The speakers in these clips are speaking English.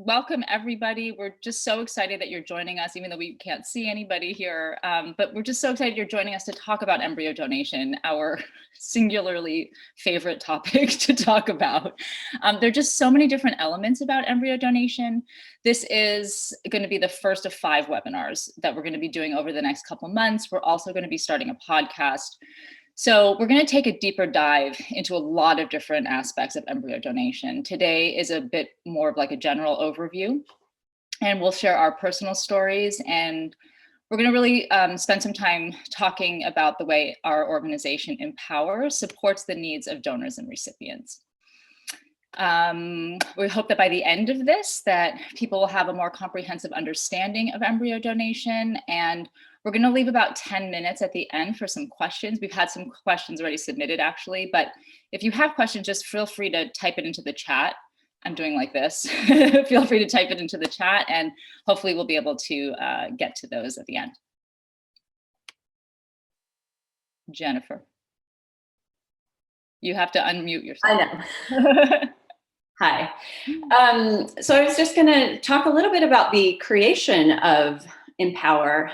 welcome everybody. We're just so excited that you're joining us, even though we can't see anybody here. But we're just so excited you're joining us to talk about embryo donation, our singularly favorite topic to talk about. There are just so many different elements about embryo donation. This is going to be the first of 5 webinars that we're going to be doing over the next couple months. We're also going to be starting a podcast. So we're going to take a deeper dive into a lot of different aspects of embryo donation. Today is a bit more of like a general overview, and we'll share our personal stories, and we're going to really spend some time talking about the way our organization Empower supports the needs of donors and recipients. We hope that by the end of this, that people will have a more comprehensive understanding of embryo donation, and we're going to leave about 10 minutes at the end for some questions. We've had some questions already submitted, actually, but if you have questions, just feel free to type it into the chat. I'm doing like this. Feel free to type it into the chat, and hopefully we'll be able to get to those at the end. Jennifer, you have to unmute yourself. I know. Hi. So I was just going to talk a little bit about the creation of Empower.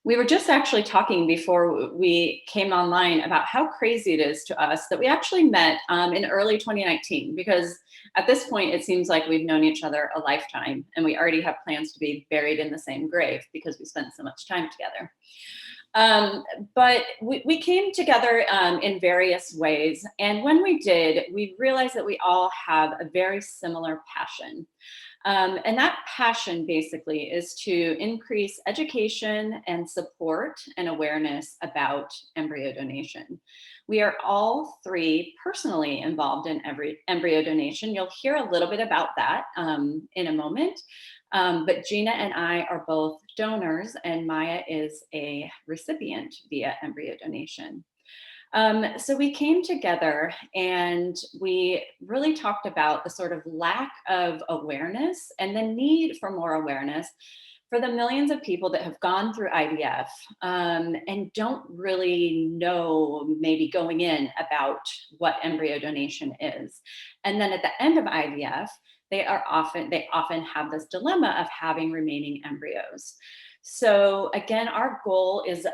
We were just actually talking before we came online about how crazy it is to us that we actually met in early 2019, because at this point it seems like we've known each other a lifetime, and we already have plans to be buried in the same grave because we spent so much time together. But we came together in various ways. And when we did, we realized that we all have a very similar passion. And that passion basically is to increase education and support and awareness about embryo donation. We are all 3 personally involved in embryo donation. You'll hear a little bit about that in a moment. But Gina and I are both donors, and Maya is a recipient via embryo donation. So we came together and we really talked about the sort of lack of awareness and the need for more awareness for the millions of people that have gone through IVF and don't really know, maybe going in, about what embryo donation is. And then at the end of IVF, they often have this dilemma of having remaining embryos. So again, our goal is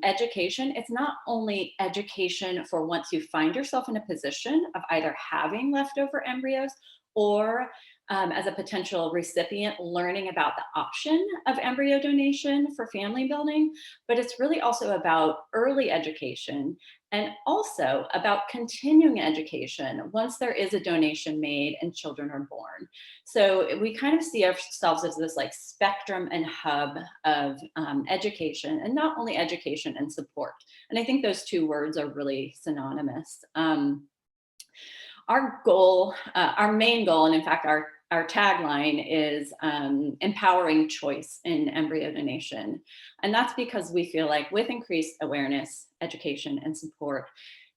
education. It's not only education for once you find yourself in a position of either having leftover embryos or as a potential recipient, learning about the option of embryo donation for family building, but it's really also about early education and also about continuing education once there is a donation made and children are born. So we kind of see ourselves as this like spectrum and hub of education, and not only education and support. And I think those 2 words are really synonymous. Our goal, our main goal, and in fact, our tagline is empowering choice in embryo donation. And that's because we feel like with increased awareness, education, and support,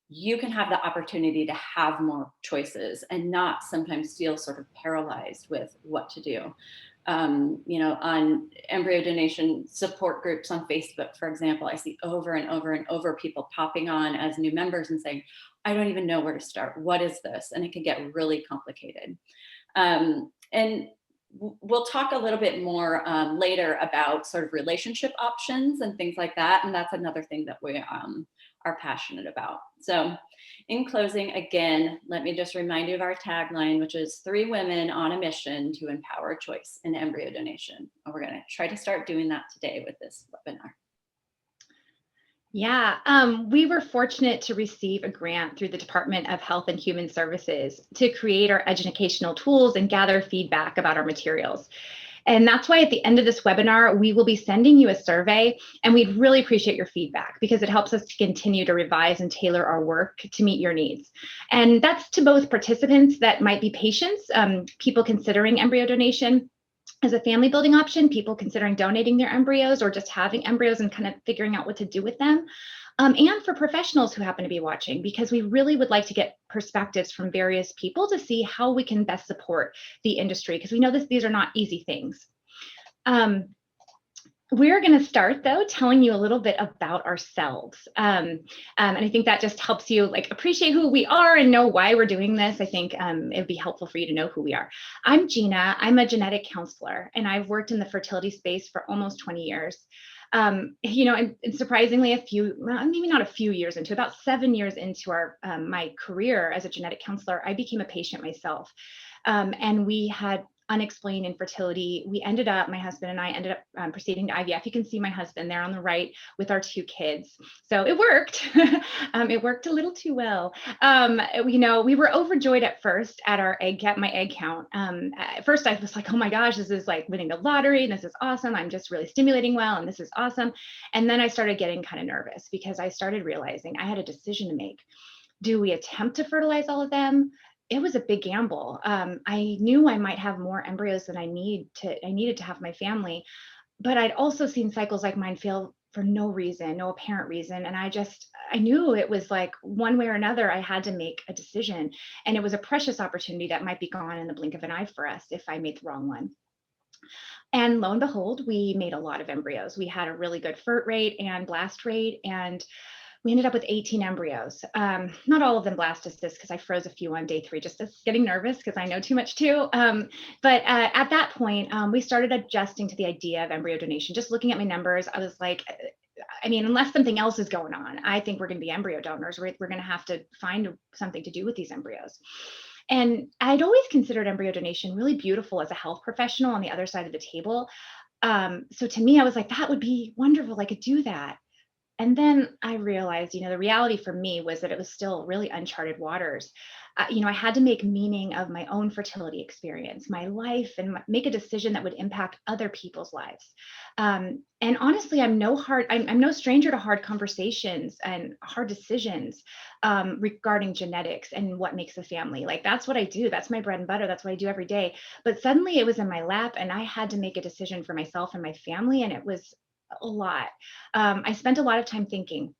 you can have the opportunity to have more choices and not sometimes feel sort of paralyzed with what to do. You know, on embryo donation support groups on Facebook, for example, I see over and over and over people popping on as new members and saying, I don't even know where to start. What is this? And it can get really complicated. And we'll talk a little bit more later about sort of relationship options and things like that. And that's another thing that we are passionate about. So in closing, again, let me just remind you of our tagline, which is 3 women on a mission to empower choice in embryo donation. And we're going to try to start doing that today with this webinar. Yeah, we were fortunate to receive a grant through the Department of Health and Human Services to create our educational tools and gather feedback about our materials. And that's why at the end of this webinar, we will be sending you a survey, and we'd really appreciate your feedback because it helps us to continue to revise and tailor our work to meet your needs. And that's to both participants that might be patients, people considering embryo donation as a family building option, people considering donating their embryos or just having embryos and kind of figuring out what to do with them. And for professionals who happen to be watching, because we really would like to get perspectives from various people to see how we can best support the industry, because we know these are not easy things. We're going to start, though, telling you a little bit about ourselves. And I think that just helps you like appreciate who we are and know why we're doing this. I think it would be helpful for you to know who we are. I'm Gina. I'm a genetic counselor, and I've worked in the fertility space for almost 20 years. And surprisingly, maybe not a few years into, about 7 years into my career as a genetic counselor, I became a patient myself. And we had unexplained infertility. My husband and I ended up proceeding to IVF. You can see my husband there on the right with our 2 kids. So it worked. It worked a little too well. We were overjoyed at first at my egg count. At first I was like, oh my gosh, this is like winning the lottery and this is awesome. I'm just really stimulating well and this is awesome. And then I started getting kind of nervous because I started realizing I had a decision to make. Do we attempt to fertilize all of them? It was a big gamble. I knew I might have more embryos than I needed to have my family, but I'd also seen cycles like mine fail for no reason, no apparent reason. And I knew it was like one way or another, I had to make a decision. And it was a precious opportunity that might be gone in the blink of an eye for us if I made the wrong one. And lo and behold, we made a lot of embryos. We had a really good FERT rate and blast rate, and we ended up with 18 embryos. Not all of them blastocysts because I froze a few on day 3, just getting nervous because I know too much too. But at that point, we started adjusting to the idea of embryo donation. Just looking at my numbers, I was like, unless something else is going on, I think we're going to be embryo donors. We're going to have to find something to do with these embryos. And I'd always considered embryo donation really beautiful as a health professional on the other side of the table. So to me, I was like, that would be wonderful. I could do that. And then I realized, the reality for me was that it was still really uncharted waters. I had to make meaning of my own fertility experience, my life, and make a decision that would impact other people's lives. And honestly, I'm no stranger to hard conversations and hard decisions regarding genetics and what makes a family. Like that's what I do. That's my bread and butter. That's what I do every day. But suddenly it was in my lap, and I had to make a decision for myself and my family, and it was a lot. I spent a lot of time thinking,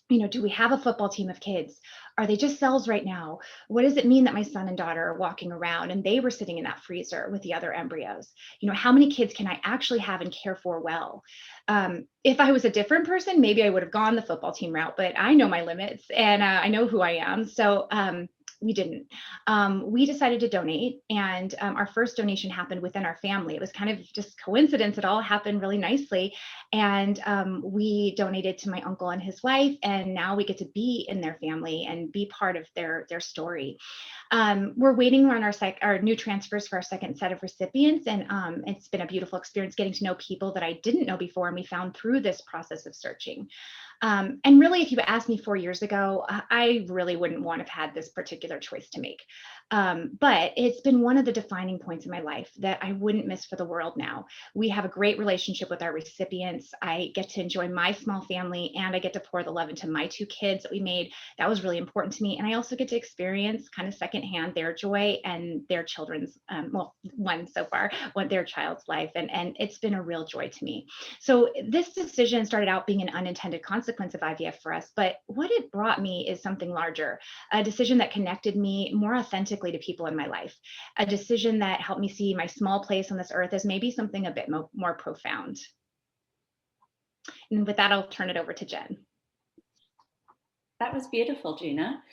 do we have a football team of kids? Are they just cells right now? What does it mean that my son and daughter are walking around and they were sitting in that freezer with the other embryos? How many kids can I actually have and care for well? If I was a different person, maybe I would have gone the football team route, but I know my limits and I know who I am. So we didn't. We decided to donate, and our first donation happened within our family. It was kind of just coincidence. It all happened really nicely. And we donated to my uncle and his wife, and now we get to be in their family and be part of their story. We're waiting on our new transfers for our second set of recipients, and it's been a beautiful experience getting to know people that I didn't know before, and we found through this process of searching. And really, if you asked me 4 years ago, I really wouldn't want to have had this particular choice to make. But it's been one of the defining points in my life that I wouldn't miss for the world now. We have a great relationship with our recipients. I get to enjoy my small family, and I get to pour the love into my 2 kids that we made. That was really important to me. And I also get to experience kind of secondhand their joy and their children's, one so far, their child's life. And it's been a real joy to me. So this decision started out being an unintended consequence of IVF for us, but what it brought me is something larger, a decision that connected me more authentically to people in my life, a decision that helped me see my small place on this earth as maybe something a bit more profound. And with that, I'll turn it over to Jen. That was beautiful, Gina.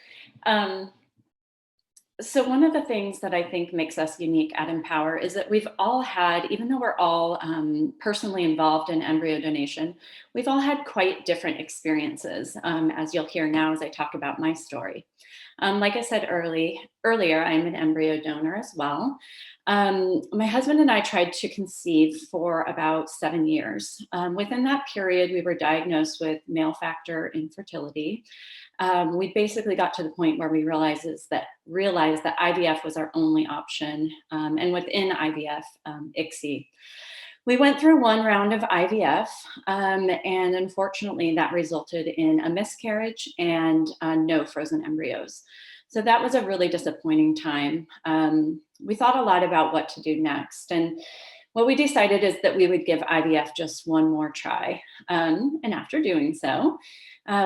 So one of the things that I think makes us unique at Empower is that we've all had, even though we're all personally involved in embryo donation, we've all had quite different experiences, as you'll hear now as I talk about my story. Like I said earlier, I'm an embryo donor as well. My husband and I tried to conceive for about 7 years. Within that period, we were diagnosed with male factor infertility. We basically got to the point where we realized that IVF was our only option, and within IVF, ICSI. We went through one round of IVF, and unfortunately that resulted in a miscarriage and no frozen embryos. So that was a really disappointing time. We thought a lot about what to do next, and what we decided is that we would give IVF just one more try. And after doing so,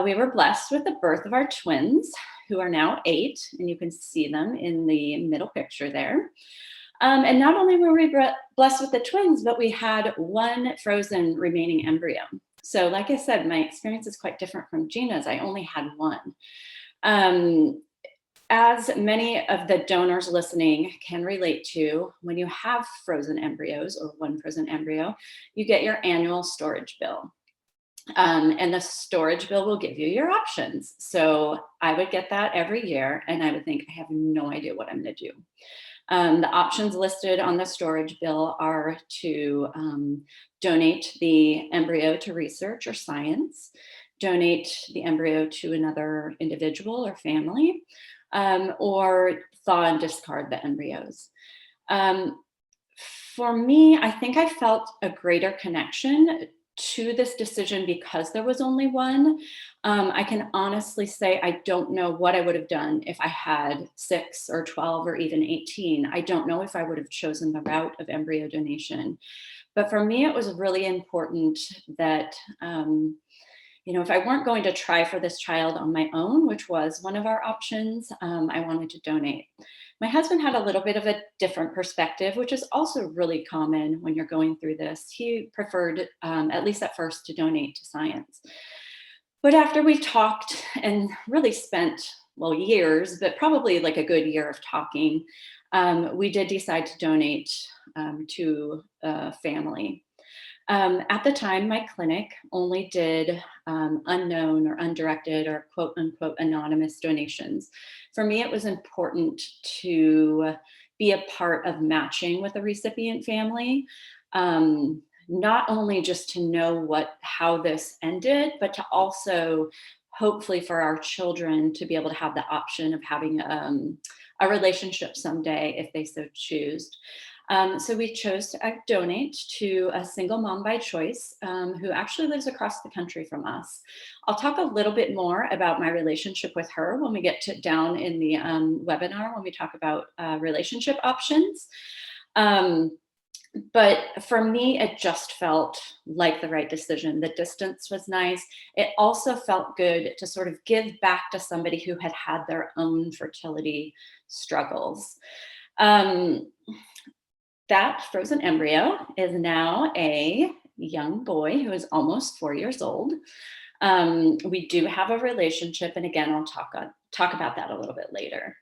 we were blessed with the birth of our twins, who are now 8, and you can see them in the middle picture there. And not only were we blessed with the twins, but we had one frozen remaining embryo. So like I said, my experience is quite different from Gina's. I only had one. As many of the donors listening can relate to, when you have frozen embryos or one frozen embryo, you get your annual storage bill. And the storage bill will give you your options. So I would get that every year and I would think, I have no idea what I'm going to do. The options listed on the storage bill are to donate the embryo to research or science, donate the embryo to another individual or family, or thaw and discard the embryos. For me, I think I felt a greater connection to this decision because there was only one. I can honestly say I don't know what I would have done if I had 6 or 12 or even 18. I don't know if I would have chosen the route of embryo donation. But for me, it was really important that, if I weren't going to try for this child on my own, which was one of our options, I wanted to donate. My husband had a little bit of a different perspective, which is also really common when you're going through this. He preferred, at least at first, to donate to science. But after we talked and really spent, years, but probably like a good year of talking, we did decide to donate to a family. At the time, my clinic only did unknown or undirected or quote unquote anonymous donations. For me, it was important to be a part of matching with the recipient family, not only just to know how this ended, but to also hopefully for our children to be able to have the option of having a relationship someday if they so choose. So we chose to donate to a single mom by choice who actually lives across the country from us. I'll talk a little bit more about my relationship with her when we get down in the webinar, when we talk about relationship options. But for me, it just felt like the right decision. The distance was nice. It also felt good to sort of give back to somebody who had had their own fertility struggles. That frozen embryo is now a young boy who is almost 4 years old. We do have a relationship, and again, I'll talk about that a little bit later.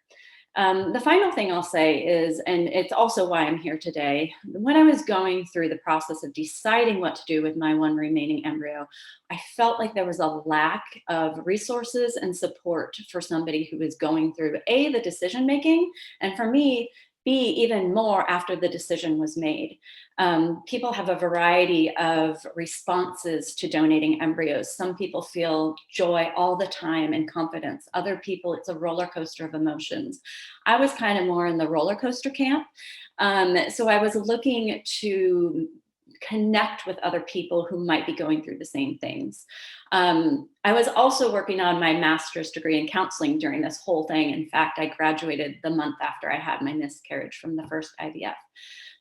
The final thing I'll say is, and it's also why I'm here today, when I was going through the process of deciding what to do with my one remaining embryo, I felt like there was a lack of resources and support for somebody who was going through A, the decision making, and for me, B, even more after the decision was made. People have a variety of responses to donating embryos. Some people feel joy all the time and confidence. Other people, it's a roller coaster of emotions. I was kind of more in the roller coaster camp. So I was looking to connect with other people who might be going through the same things. I was also working on my master's degree in counseling during this whole thing. In fact, I graduated the month after I had my miscarriage from the first IVF.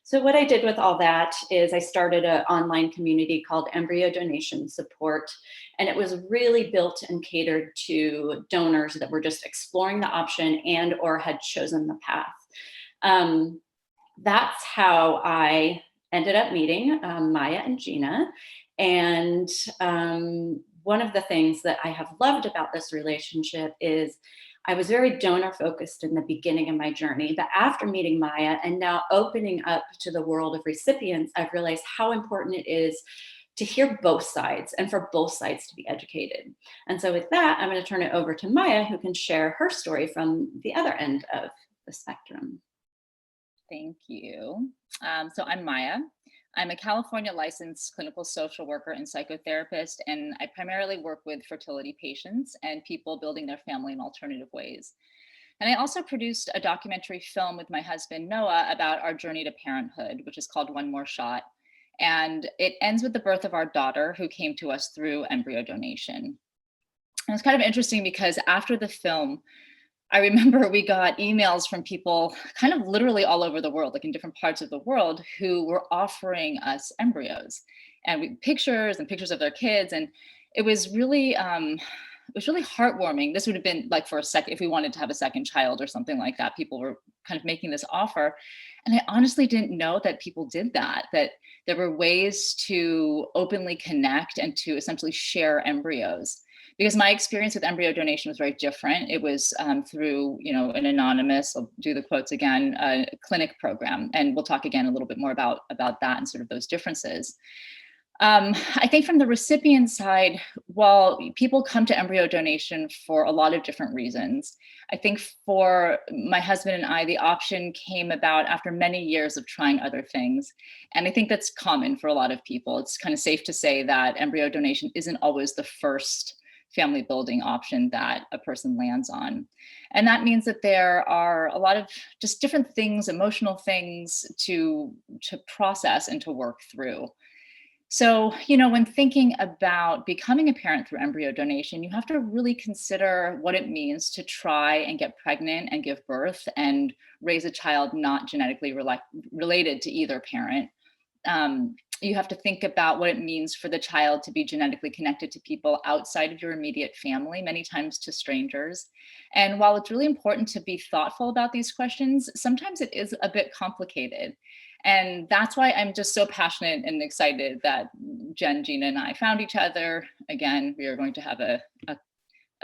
So what I did with all that is I started an online community called Embryo Donation Support, and it was really built and catered to donors that were just exploring the option and or had chosen the path. That's how I ended up meeting Maya and Gina. And one of the things that I have loved about this relationship is I was very donor focused in the beginning of my journey, but after meeting Maya and now opening up to the world of recipients, I've realized how important it is to hear both sides and for both sides to be educated. And so with that, I'm going to turn it over to Maya, who can share her story from the other end of the spectrum. Thank you. So I'm Maya. I'm a California licensed clinical social worker and psychotherapist, and I primarily work with fertility patients and people building their family in alternative ways. And I also produced a documentary film with my husband, Noah, about our journey to parenthood, which is called One More Shot. And it ends with the birth of our daughter, who came to us through embryo donation. And it's kind of interesting because after the film, I remember we got emails from people kind of literally all over the world, like in different parts of the world, who were offering us embryos and pictures of their kids. And it was really heartwarming. This would have been like for a second, if we wanted to have a second child or something like that, people were kind of making this offer. And I honestly didn't know that people did that there were ways to openly connect and to essentially share embryos. Because my experience with embryo donation was very different. It was through, an anonymous, I'll do the quotes again, clinic program. And we'll talk again a little bit more about that and sort of those differences. I think from the recipient side, while people come to embryo donation for a lot of different reasons, I think for my husband and I, the option came about after many years of trying other things. And I think that's common for a lot of people. It's kind of safe to say that embryo donation isn't always the first family building option that a person lands on. And that means that there are a lot of just different things, emotional things to process and to work through. So, when thinking about becoming a parent through embryo donation, you have to really consider what it means to try and get pregnant and give birth and raise a child not genetically related to either parent. You have to think about what it means for the child to be genetically connected to people outside of your immediate family, many times to strangers. And while it's really important to be thoughtful about these questions, sometimes it is a bit complicated. And that's why I'm just so passionate and excited that Jen, Gina, and I found each other. Again, we are going to have a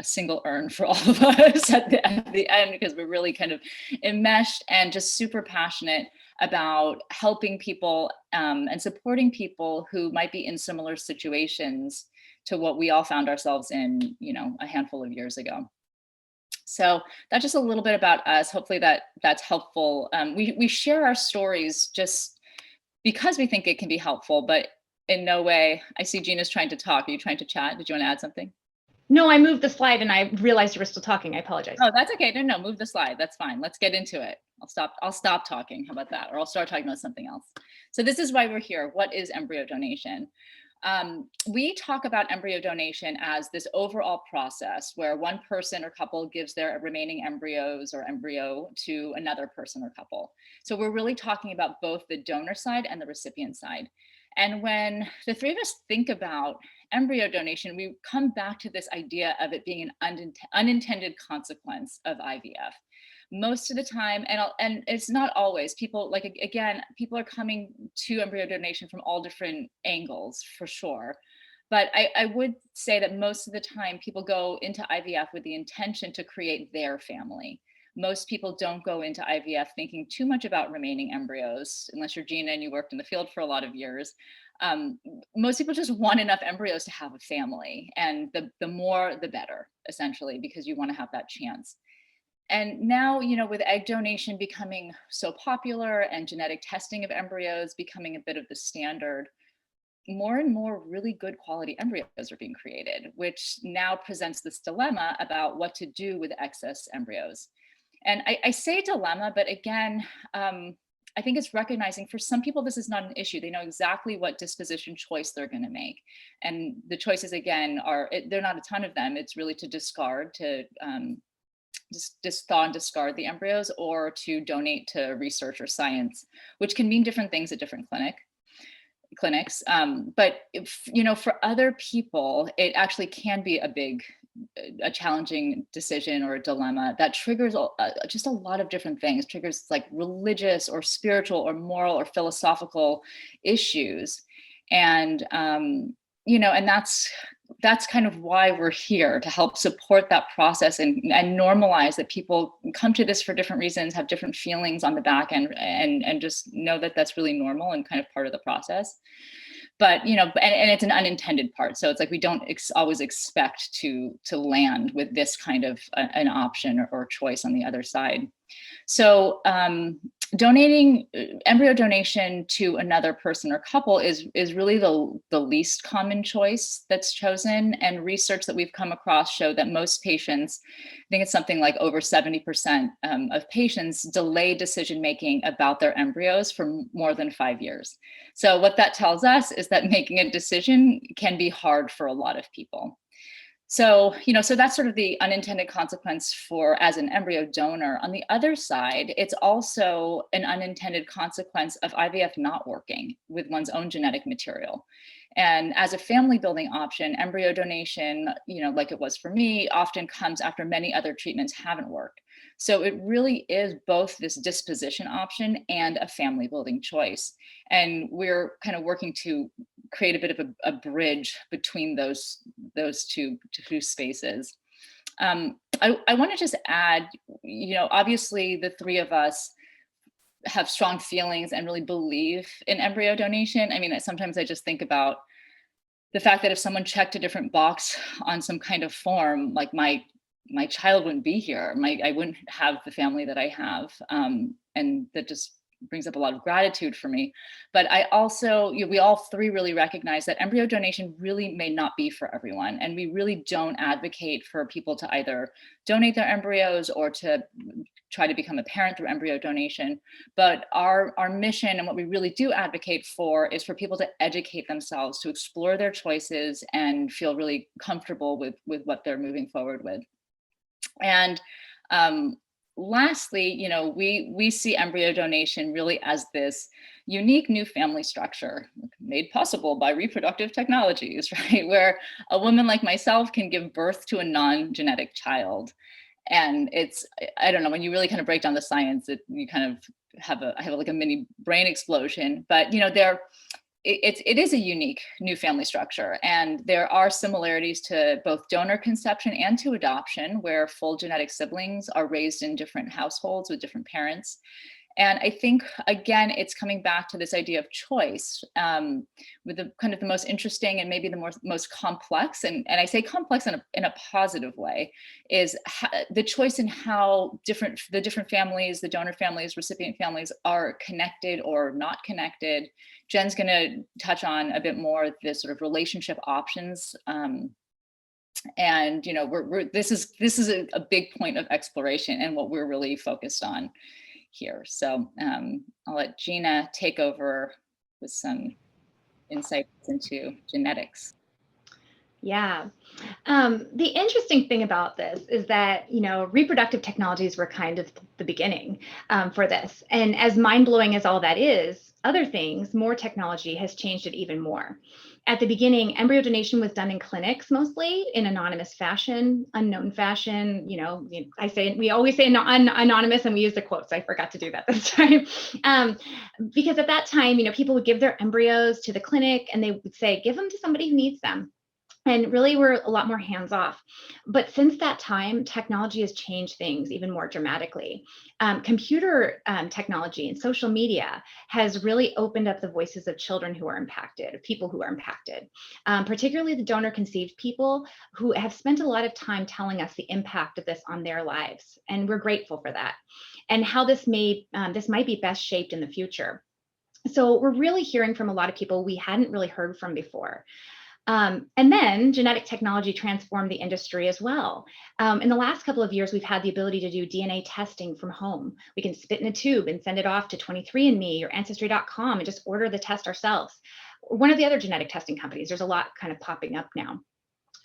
single urn for all of us at the end, because we're really kind of enmeshed and just super passionate about helping people and supporting people who might be in similar situations to what we all found ourselves in, a handful of years ago. So that's just a little bit about us. Hopefully that's helpful. We share our stories just because we think it can be helpful, but in no way. I see Gina's trying to talk. Are you trying to chat? Did you want to add something? No, I moved the slide and I realized you were still talking. I apologize. Oh, that's okay. No, move the slide. That's fine. Let's get into it. I'll stop talking. How about that? Or I'll start talking about something else. So this is why we're here. What is embryo donation? We talk about embryo donation as this overall process where one person or couple gives their remaining embryos or embryo to another person or couple. So we're really talking about both the donor side and the recipient side. And when the three of us think about embryo donation, we come back to this idea of it being an unintended consequence of IVF. Most of the time, and it's not always, people people are coming to embryo donation from all different angles for sure. But I would say that most of the time people go into IVF with the intention to create their family. Most people don't go into IVF thinking too much about remaining embryos, unless you're Gina and you worked in the field for a lot of years. Most people just want enough embryos to have a family, and the more the better, essentially, because you want to have that chance. And now, with egg donation becoming so popular and genetic testing of embryos becoming a bit of the standard, more and more really good quality embryos are being created, which now presents this dilemma about what to do with excess embryos. And I say dilemma, but again, I think it's recognizing for some people, this is not an issue. They know exactly what disposition choice they're going to make. And the choices, again, they're not a ton of them. It's really to discard, to just thaw and discard the embryos, or to donate to research or science, which can mean different things at different clinics. But for other people, it actually can be a challenging decision or a dilemma that triggers just a lot of different things, triggers like religious or spiritual or moral or philosophical issues. And, and that's kind of why we're here, to help support that process and normalize that people come to this for different reasons, have different feelings on the back end, and just know that that's really normal and kind of part of the process. But, and it's an unintended part. So it's like, we don't always expect to land with this kind of an option or choice on the other side. So donating embryo donation to another person or couple is really the least common choice that's chosen. And research that we've come across show that most patients, I think it's something like over 70% of patients, delay decision making about their embryos for more than 5 years. So what that tells us is that making a decision can be hard for a lot of people. So, so that's sort of the unintended consequence for as an embryo donor. On the other side, it's also an unintended consequence of IVF not working with one's own genetic material. And as a family building option, embryo donation, like it was for me, often comes after many other treatments haven't worked. So it really is both this disposition option and a family building choice. And we're kind of working to create a bit of a bridge between those two spaces. I want to just add, obviously the three of us have strong feelings and really believe in embryo donation. I mean, sometimes I just think about the fact that if someone checked a different box on some kind of form, like my child wouldn't be here. I wouldn't have the family that I have. And that just brings up a lot of gratitude for me. But I also, we all three really recognize that embryo donation really may not be for everyone. And we really don't advocate for people to either donate their embryos or to try to become a parent through embryo donation. But our mission and what we really do advocate for is for people to educate themselves, to explore their choices and feel really comfortable with what they're moving forward with. And lastly, we see embryo donation really as this unique new family structure made possible by reproductive technologies, right? Where a woman like myself can give birth to a non-genetic child. And I don't know, when you really kind of break down the science, you kind of have like a mini brain explosion. But it is a unique new family structure, and there are similarities to both donor conception and to adoption, where full genetic siblings are raised in different households with different parents. And I think, again, it's coming back to this idea of choice, with the kind of the most interesting and maybe the most complex, and I say complex in a positive way, is the choice in how the different families, the donor families, recipient families are connected or not connected. Jen's going to touch on a bit more this sort of relationship options. And this is a big point of exploration and what we're really focused on here. So I'll let Gina take over with some insights into genetics. Yeah. The interesting thing about this is that, reproductive technologies were kind of the beginning for this. And as mind-blowing as all that is, other things, more technology has changed it even more. At the beginning, embryo donation was done in clinics, mostly in anonymous fashion, unknown fashion. We always say anonymous, and we use the quotes. I forgot to do that this time. Because at that time, people would give their embryos to the clinic and they would say, give them to somebody who needs them. And really, we're a lot more hands-off. But since that time, technology has changed things even more dramatically. Computer technology and social media has really opened up the voices of children who are impacted, of people who are impacted, particularly the donor-conceived people who have spent a lot of time telling us the impact of this on their lives. And we're grateful for that. And how this might be best shaped in the future. So we're really hearing from a lot of people we hadn't really heard from before. And then genetic technology transformed the industry as well. In the last couple of years, we've had the ability to do DNA testing from home. We can spit in a tube and send it off to 23andMe or Ancestry.com and just order the test ourselves. One of the other genetic testing companies, there's a lot kind of popping up now.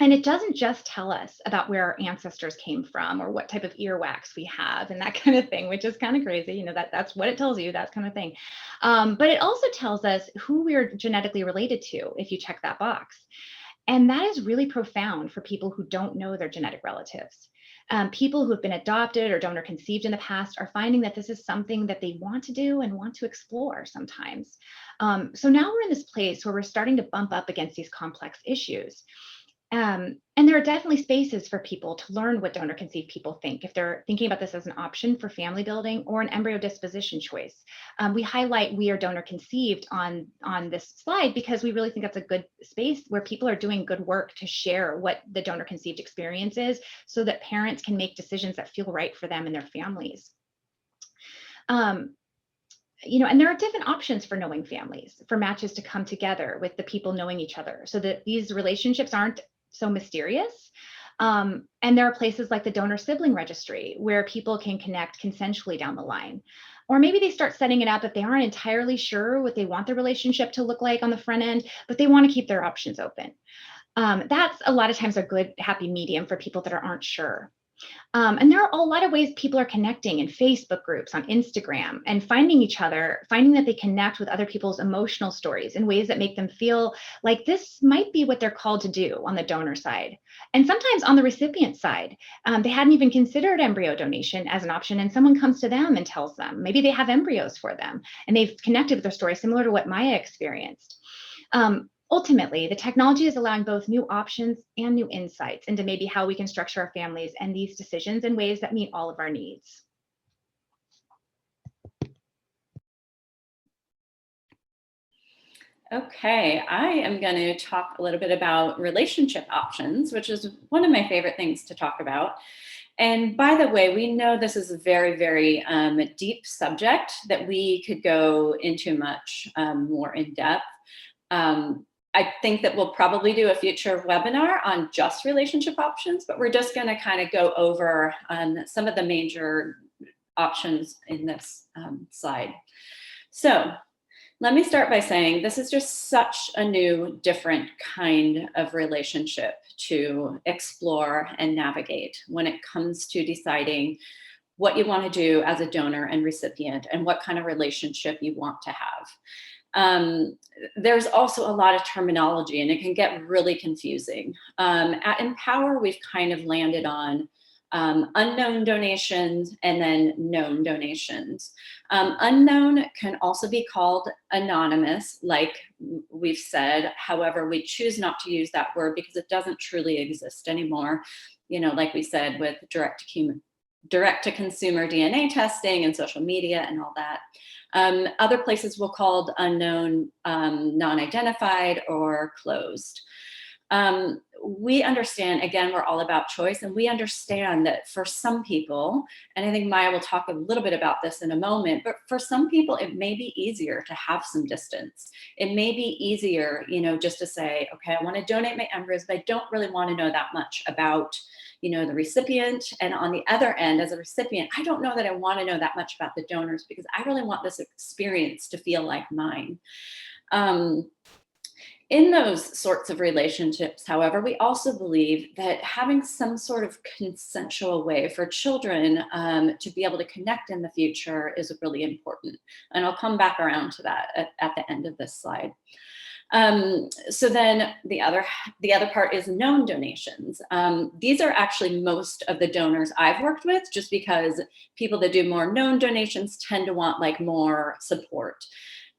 And it doesn't just tell us about where our ancestors came from or what type of earwax we have and that kind of thing, which is kind of crazy. That's what it tells you, that kind of thing. But it also tells us who we're genetically related to if you check that box. And that is really profound for people who don't know their genetic relatives. People who have been adopted or donor conceived in the past are finding that this is something that they want to do and want to explore sometimes. So now we're in this place where we're starting to bump up against these complex issues. And there are definitely spaces for people to learn what donor conceived people think if they're thinking about this as an option for family building or an embryo disposition choice. We highlight we are donor conceived on this slide because we really think that's a good space where people are doing good work to share what the donor conceived experience is so that parents can make decisions that feel right for them and their families. And there are different options for knowing families, for matches to come together with the people knowing each other so that these relationships aren't so mysterious. And there are places like the donor sibling registry where people can connect consensually down the line. Or maybe they start setting it up if they aren't entirely sure what they want their relationship to look like on the front end, but they want to keep their options open. That's a lot of times a good, happy medium for people that aren't sure. And there are a lot of ways people are connecting in Facebook groups, on Instagram, and finding each other, finding that they connect with other people's emotional stories in ways that make them feel like this might be what they're called to do on the donor side. And sometimes on the recipient side, they hadn't even considered embryo donation as an option, and someone comes to them and tells them, maybe they have embryos for them, and they've connected with their story similar to what Maya experienced. Ultimately, the technology is allowing both new options and new insights into maybe how we can structure our families and these decisions in ways that meet all of our needs. Okay, I am going to talk a little bit about relationship options, which is one of my favorite things to talk about. And by the way, we know this is a very, very deep subject that we could go into much more in depth. I think that we'll probably do a future webinar on just relationship options, but we're just going to kind of go over some of the major options in this slide. So let me start by saying this is just such a new, different kind of relationship to explore and navigate when it comes to deciding what you want to do as a donor and recipient and what kind of relationship you want to have. There's also a lot of terminology and it can get really confusing. At Empower, we've kind of landed on unknown donations and then known donations. Unknown can also be called anonymous, like we've said. However, we choose not to use that word because it doesn't truly exist anymore. You know, like we said, with direct to consumer DNA testing and social media and all that. Other places we'll call unknown, non-identified, or closed. We understand, again, we're all about choice, and we understand that for some people, and I think Maya will talk a little bit about this in a moment, but for some people, it may be easier to have some distance. It may be easier, you know, just to say, okay, I want to donate my embryos, but I don't really want to know that much about, you know, the recipient. And on the other end, as a recipient, I don't know that I want to know that much about the donors because I really want this experience to feel like mine. In those sorts of relationships, however, we also believe that having some sort of consensual way for children to be able to connect in the future is really important. And I'll come back around to that at the end of this slide. So then the other part is known donations. These are actually most of the donors I've worked with, just because people that do more known donations tend to want like more support.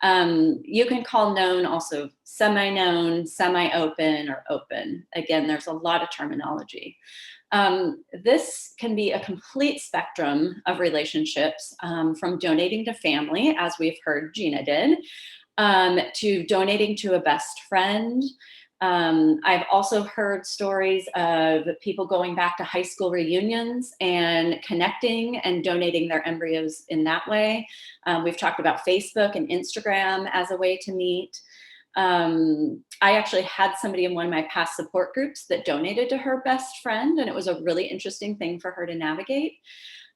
You can call known also semi-known, semi-open, or open. Again, there's a lot of terminology. This can be a complete spectrum of relationships, from donating to family, as we've heard Gina did, to donating to a best friend. I've also heard stories of people going back to high school reunions and connecting and donating their embryos in that way. We've talked about Facebook and Instagram as a way to meet. I actually had somebody in one of my past support groups that donated to her best friend, and it was a really interesting thing for her to navigate.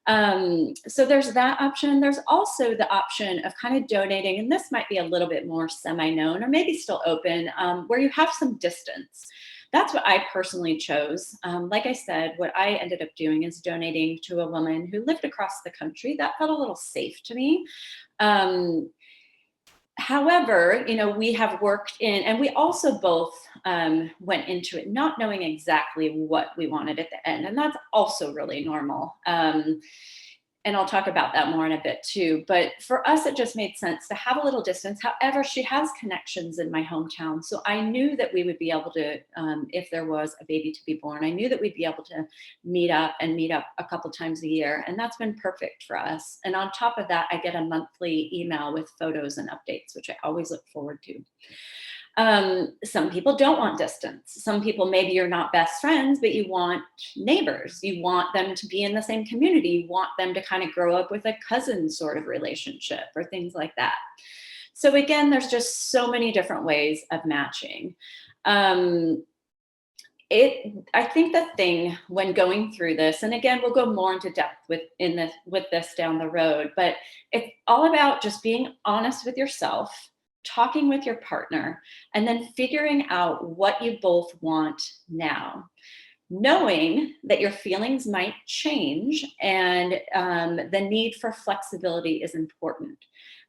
So there's that option. There's also the option of kind of donating, and this might be a little bit more semi-known or maybe still open, where you have some distance. That's what I personally chose. Like I said, what I ended up doing is donating to a woman who lived across the country. That felt a little safe to me. However, you know, we have worked in, and we also both went into it not knowing exactly what we wanted at the end. And that's also really normal. And I'll talk about that more in a bit too. But for us, it just made sense to have a little distance. However, she has connections in my hometown. So I knew that we would be able to, if there was a baby to be born, I knew that we'd be able to meet up a couple times a year. And that's been perfect for us. And on top of that, I get a monthly email with photos and updates, which I always look forward to. Some people don't want distance. Some people, maybe you're not best friends, but you want neighbors. You want them to be in the same community. You want them to kind of grow up with a cousin sort of relationship or things like that. So again, there's just so many different ways of matching. I think the thing when going through this, and again, we'll go more into depth with this down the road, but it's all about just being honest with yourself, talking with your partner, and then figuring out what you both want now. Knowing that your feelings might change and the need for flexibility is important.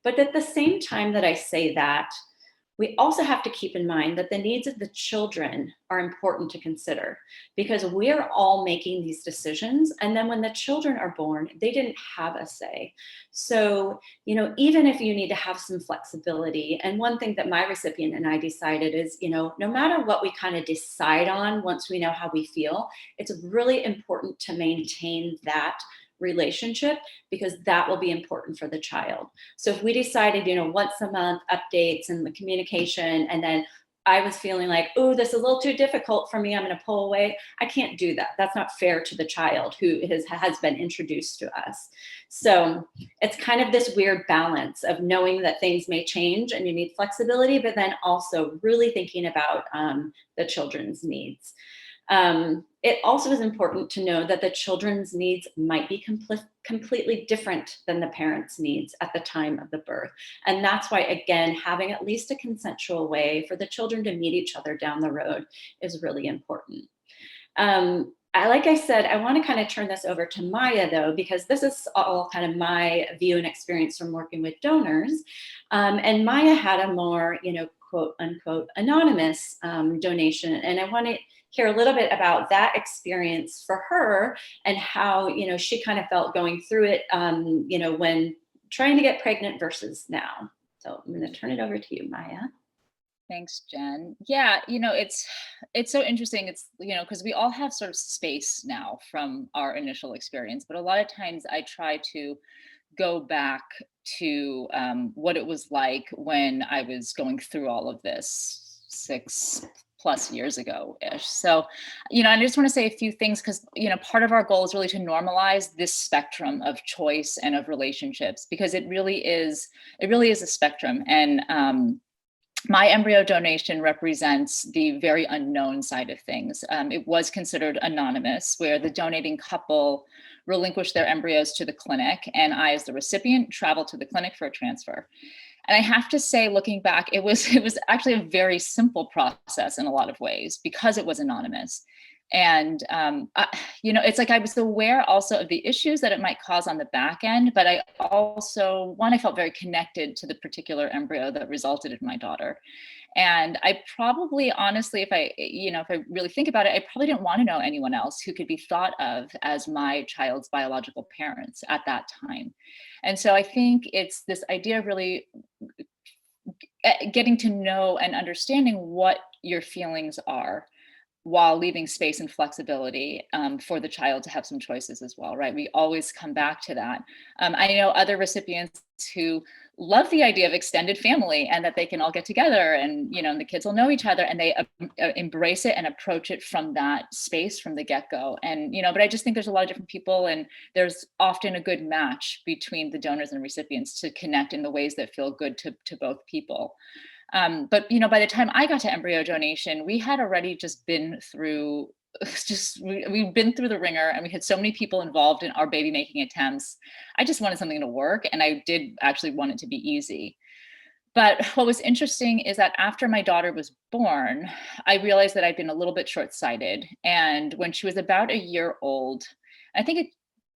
But at the same time that I say that, we also have to keep in mind that the needs of the children are important to consider, because we're all making these decisions. And then when the children are born, they didn't have a say. So, even if you need to have some flexibility, and one thing that my recipient and I decided is, no matter what we kind of decide on, once we know how we feel, it's really important to maintain that relationship, because that will be important for the child. So if we decided, once a month updates and the communication, and then I was feeling like, oh, this is a little too difficult for me, I'm going to pull away, I can't do that. That's not fair to the child who has been introduced to us. So it's kind of this weird balance of knowing that things may change and you need flexibility, but then also really thinking about the children's needs. It also is important to know that the children's needs might be completely different than the parents' needs at the time of the birth. And that's why, again, having at least a consensual way for the children to meet each other down the road is really important. Like I said, I want to kind of turn this over to Maya, though, because this is all kind of my view and experience from working with donors. And Maya had a more, quote unquote, anonymous donation. And I want to hear a little bit about that experience for her and how, she kind of felt going through it, when trying to get pregnant versus now. So I'm going to turn it over to you, Maya. Thanks, Jen. Yeah, it's so interesting. It's, because we all have sort of space now from our initial experience, but a lot of times I try to go back to what it was like when I was going through all of this 6+ years ago-ish. So, I just want to say a few things because, part of our goal is really to normalize this spectrum of choice and of relationships, because it really is a spectrum. And my embryo donation represents the very unknown side of things. It was considered anonymous, where the donating couple relinquished their embryos to the clinic, and I, as the recipient, traveled to the clinic for a transfer. And I have to say, looking back, it was actually a very simple process in a lot of ways because it was anonymous. And, it's like I was aware also of the issues that it might cause on the back end, but I also, I felt very connected to the particular embryo that resulted in my daughter. And I probably, honestly, if I really think about it, I probably didn't want to know anyone else who could be thought of as my child's biological parents at that time. And so I think it's this idea of really getting to know and understanding what your feelings are, while leaving space and flexibility for the child to have some choices as well, right? We always come back to that. I know other recipients who love the idea of extended family and that they can all get together and, and the kids will know each other, and they embrace it and approach it from that space from the get-go. And, but I just think there's a lot of different people, and there's often a good match between the donors and recipients to connect in the ways that feel good to both people. But by the time I got to embryo donation, we had already just been through we've been through the ringer, and we had so many people involved in our baby making attempts. I just wanted something to work, and I did actually want it to be easy. But what was interesting is that after my daughter was born, I realized that I'd been a little bit short-sighted. And when she was about a year old, I think it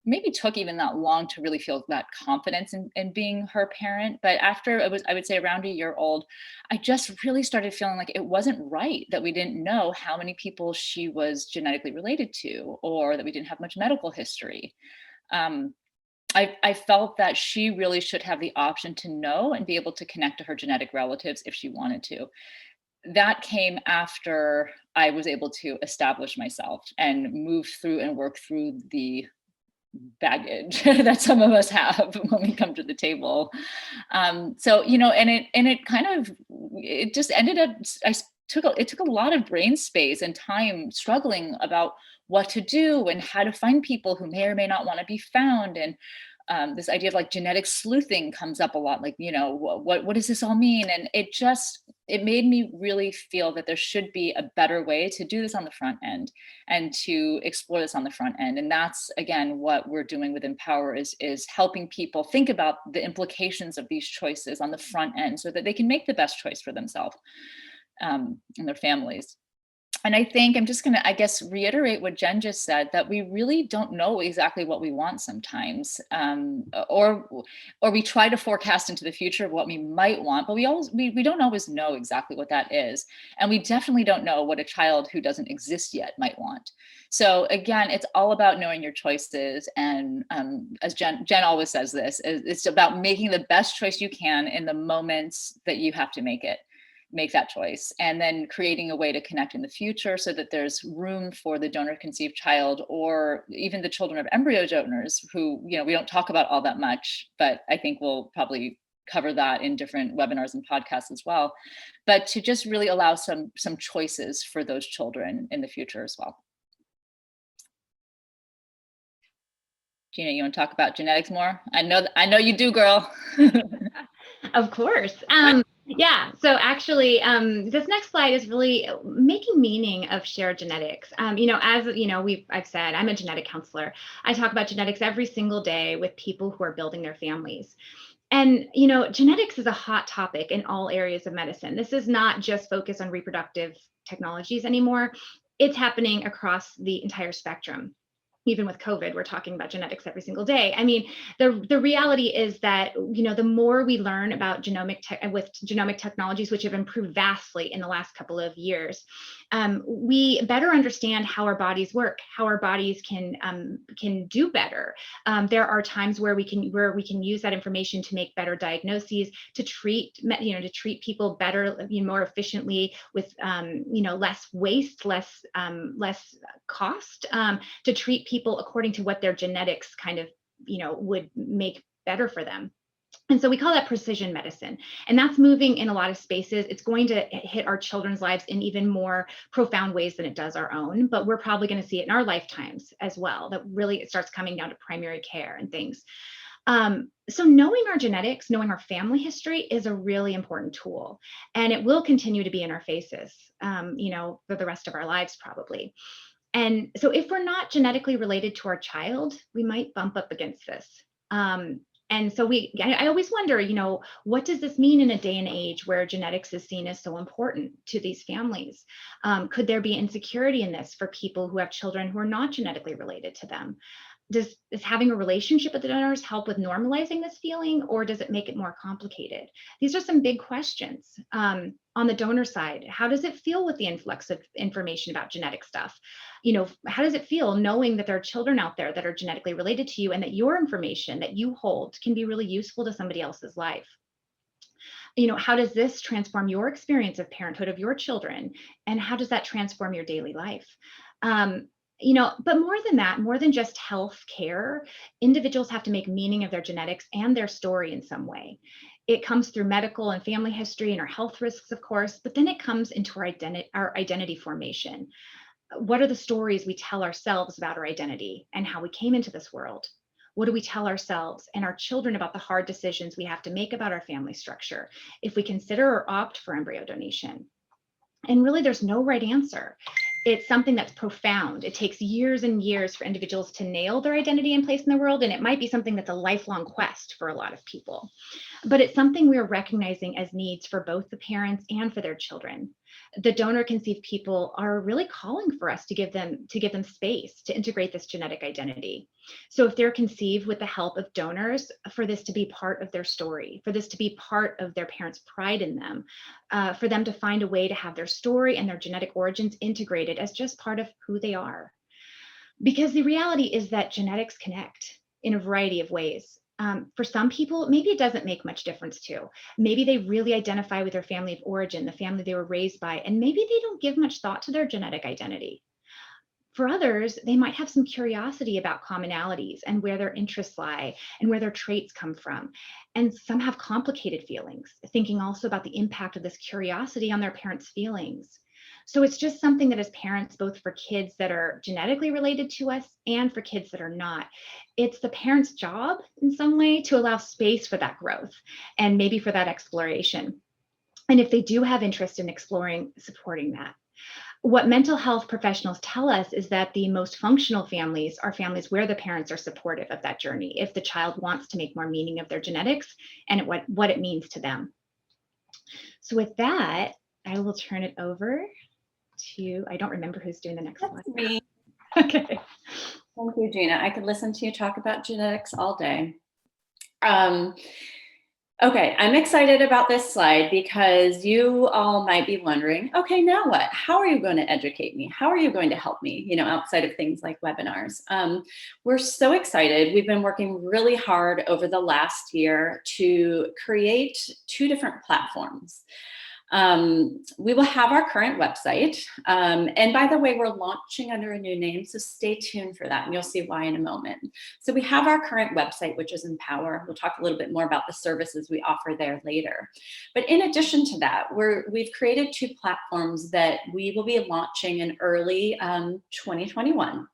maybe took even that long to really feel that confidence in being her parent. But after it was, I would say around a year old, I just really started feeling like it wasn't right that we didn't know how many people she was genetically related to, or that we didn't have much medical history. I felt that she really should have the option to know and be able to connect to her genetic relatives if she wanted to. That came after I was able to establish myself and move through and work through the baggage that some of us have when we come to the table. So, it just ended up, it took a lot of brain space and time struggling about what to do and how to find people who may or may not want to be found. And this idea of like genetic sleuthing comes up a lot, like, what does this all mean? And it it made me really feel that there should be a better way to do this on the front end and to explore this on the front end. And that's, again, what we're doing with Empower is helping people think about the implications of these choices on the front end so that they can make the best choice for themselves and their families. And I think I'm just going to, I guess, reiterate what Jen just said, that we really don't know exactly what we want sometimes, or we try to forecast into the future what we might want, but we don't always know exactly what that is. And we definitely don't know what a child who doesn't exist yet might want. So again, it's all about knowing your choices. And as Jen always says this, it's about making the best choice you can in the moments that you have to make that choice, and then creating a way to connect in the future so that there's room for the donor conceived child, or even the children of embryo donors who, we don't talk about all that much, but I think we'll probably cover that in different webinars and podcasts as well. But to just really allow some choices for those children in the future as well. Gina, you want to talk about genetics more? I know you do, girl. Of course. Yeah, so actually, this next slide is really making meaning of shared genetics. As I've said, I'm a genetic counselor. I talk about genetics every single day with people who are building their families. And, genetics is a hot topic in all areas of medicine. This is not just focused on reproductive technologies anymore. It's happening across the entire spectrum. Even with COVID, we're talking about genetics every single day. I mean, the reality is that, the more we learn about genomic technologies, which have improved vastly in the last couple of years, we better understand how our bodies work, how our bodies can do better. There are times where we can use that information to make better diagnoses, to treat people better, more efficiently, with less waste, less cost, to treat people according to what their genetics kind of would make better for them. And so we call that precision medicine, and that's moving in a lot of spaces. It's going to hit our children's lives in even more profound ways than it does our own, but we're probably going to see it in our lifetimes as well, that really it starts coming down to primary care and things. So knowing our genetics, knowing our family history is a really important tool, and it will continue to be in our faces, for the rest of our lives probably. And so if we're not genetically related to our child, we might bump up against this. And so I always wonder, what does this mean in a day and age where genetics is seen as so important to these families? Could there be insecurity in this for people who have children who are not genetically related to them? Does having a relationship with the donors help with normalizing this feeling, or does it make it more complicated? These are some big questions. On the donor side, how does it feel with the influx of information about genetic stuff? How does it feel knowing that there are children out there that are genetically related to you, and that your information that you hold can be really useful to somebody else's life? How does this transform your experience of parenthood of your children? And how does that transform your daily life? But more than that, more than just health care, individuals have to make meaning of their genetics and their story in some way. It comes through medical and family history and our health risks, of course, but then it comes into our identity formation. What are the stories we tell ourselves about our identity and how we came into this world? What do we tell ourselves and our children about the hard decisions we have to make about our family structure if we consider or opt for embryo donation? And really, there's no right answer. It's something that's profound. It takes years and years for individuals to nail their identity and place in the world, and it might be something that's a lifelong quest for a lot of people. But it's something we're recognizing as needs for both the parents and for their children. The donor conceived people are really calling for us to give them space to integrate this genetic identity. So if they're conceived with the help of donors, for this to be part of their story, for this to be part of their parents' pride in them, for them to find a way to have their story and their genetic origins integrated as just part of who they are. Because the reality is that genetics connect in a variety of ways. For some people, maybe it doesn't make much difference too. Maybe they really identify with their family of origin, the family they were raised by, and maybe they don't give much thought to their genetic identity. For others, they might have some curiosity about commonalities and where their interests lie and where their traits come from. And some have complicated feelings, thinking also about the impact of this curiosity on their parents' feelings. So it's just something that as parents, both for kids that are genetically related to us and for kids that are not, it's the parents' job in some way to allow space for that growth and maybe for that exploration. And if they do have interest in exploring, supporting that. What mental health professionals tell us is that the most functional families are families where the parents are supportive of that journey, if the child wants to make more meaning of their genetics and what it means to them. So with that, I will turn it over to, I don't remember who's doing the next That's slide. me. Okay. Thank you, Gina. I could listen to you talk about genetics all day. Okay, I'm excited about this slide because you all might be wondering, okay, now what? How are you going to educate me? How are you going to help me, outside of things like webinars? We're so excited. We've been working really hard over the last year to create 2 different platforms. We will have our current website. And by the way, we're launching under a new name, so stay tuned for that and you'll see why in a moment. So we have our current website, which is Empower. We'll talk a little bit more about the services we offer there later. But in addition to that, we've created 2 platforms that we will be launching in early 2021.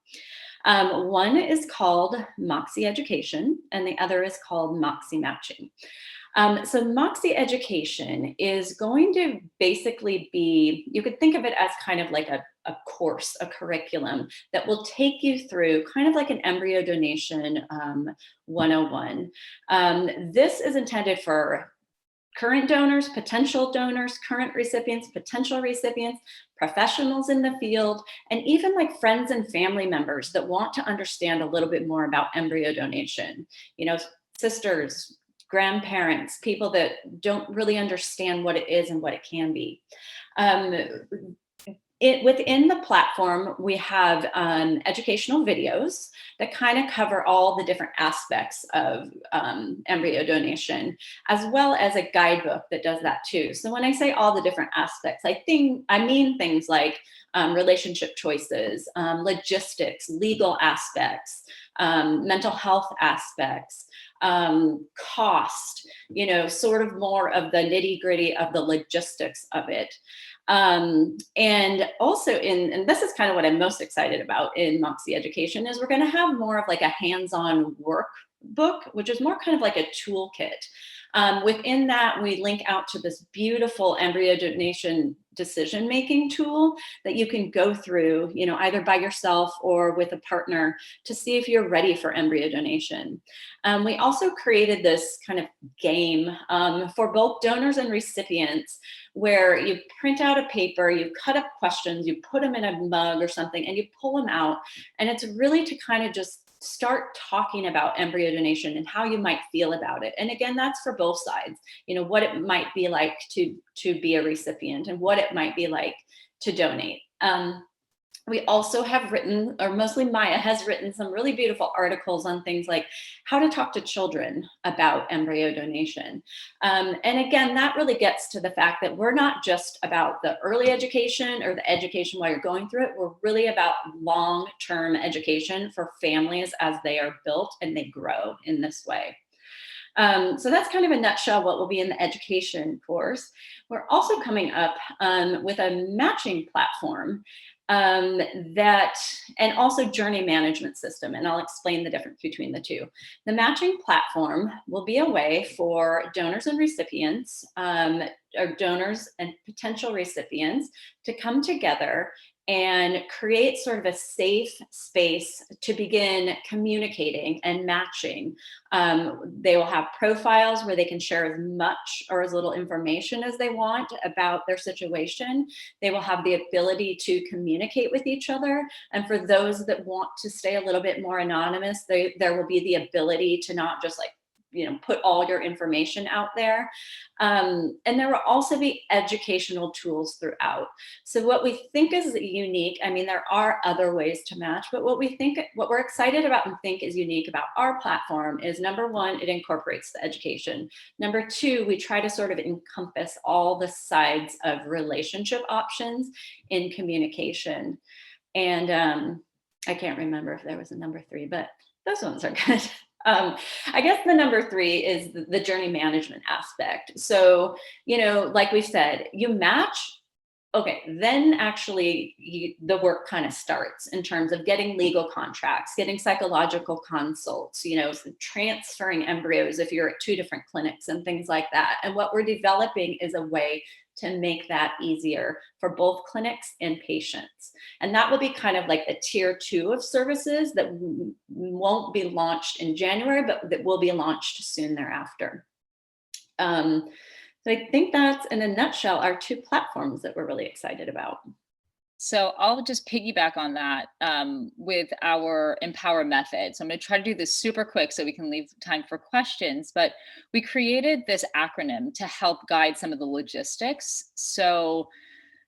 One is called Moxie Education and the other is called Moxie Matching. So Moxie Education is going to basically be, you could think of it as kind of like a course, a curriculum that will take you through kind of like an embryo donation 101. This is intended for current donors, potential donors, current recipients, potential recipients, professionals in the field, and even like friends and family members that want to understand a little bit more about embryo donation. Sisters, grandparents, people that don't really understand what it is and what it can be. Within the platform, we have educational videos that kind of cover all the different aspects of embryo donation, as well as a guidebook that does that too. So when I say all the different aspects, I mean things like relationship choices, logistics, legal aspects, mental health aspects, cost, sort of more of the nitty-gritty of the logistics of it. And also and this is kind of what I'm most excited about in Moxie Education, is we're going to have more of like a hands-on workbook, which is more kind of like a toolkit. Within that, we link out to this beautiful embryo donation decision-making tool that you can go through, either by yourself or with a partner to see if you're ready for embryo donation. We also created this kind of game for both donors and recipients, where you print out a paper, you cut up questions, you put them in a mug or something, and you pull them out. And it's really to kind of just start talking about embryo donation and how you might feel about it. And again, that's for both sides, what it might be like to be a recipient and what it might be like to donate. We also have written, or mostly Maya has written, some really beautiful articles on things like how to talk to children about embryo donation. And again, that really gets to the fact that we're not just about the early education or the education while you're going through it. We're really about long-term education for families as they are built and they grow in this way. So that's kind of a nutshell what will be in the education course. We're also coming up with a matching platform and also journey management system, and I'll explain the difference between the two. The matching platform will be a way for donors and recipients, or donors and potential recipients, to come together and create sort of a safe space to begin communicating and matching. They will have profiles where they can share as much or as little information as they want about their situation. They will have the ability to communicate with each other. And for those that want to stay a little bit more anonymous, there will be the ability to not just put all your information out there. And there will also be educational tools throughout. So what we think is unique, there are other ways to match, but what we're excited about and think is unique about our platform is, number one, it incorporates the education. Number two, we try to sort of encompass all the sides of relationship options in communication. And I can't remember if there was a number 3, but those ones are good. I guess the number 3 is the journey management aspect. So, like we said, you match, okay, then actually the work kind of starts in terms of getting legal contracts, getting psychological consults, transferring embryos if you're at 2 different clinics and things like that. And what we're developing is a way to make that easier for both clinics and patients. And that will be kind of like a tier 2 of services that won't be launched in January, but that will be launched soon thereafter. So I think that's, in a nutshell, our 2 platforms that we're really excited about. So I'll just piggyback on that with our Empower method. So I'm going to try to do this super quick so we can leave time for questions. But we created this acronym to help guide some of the logistics. So,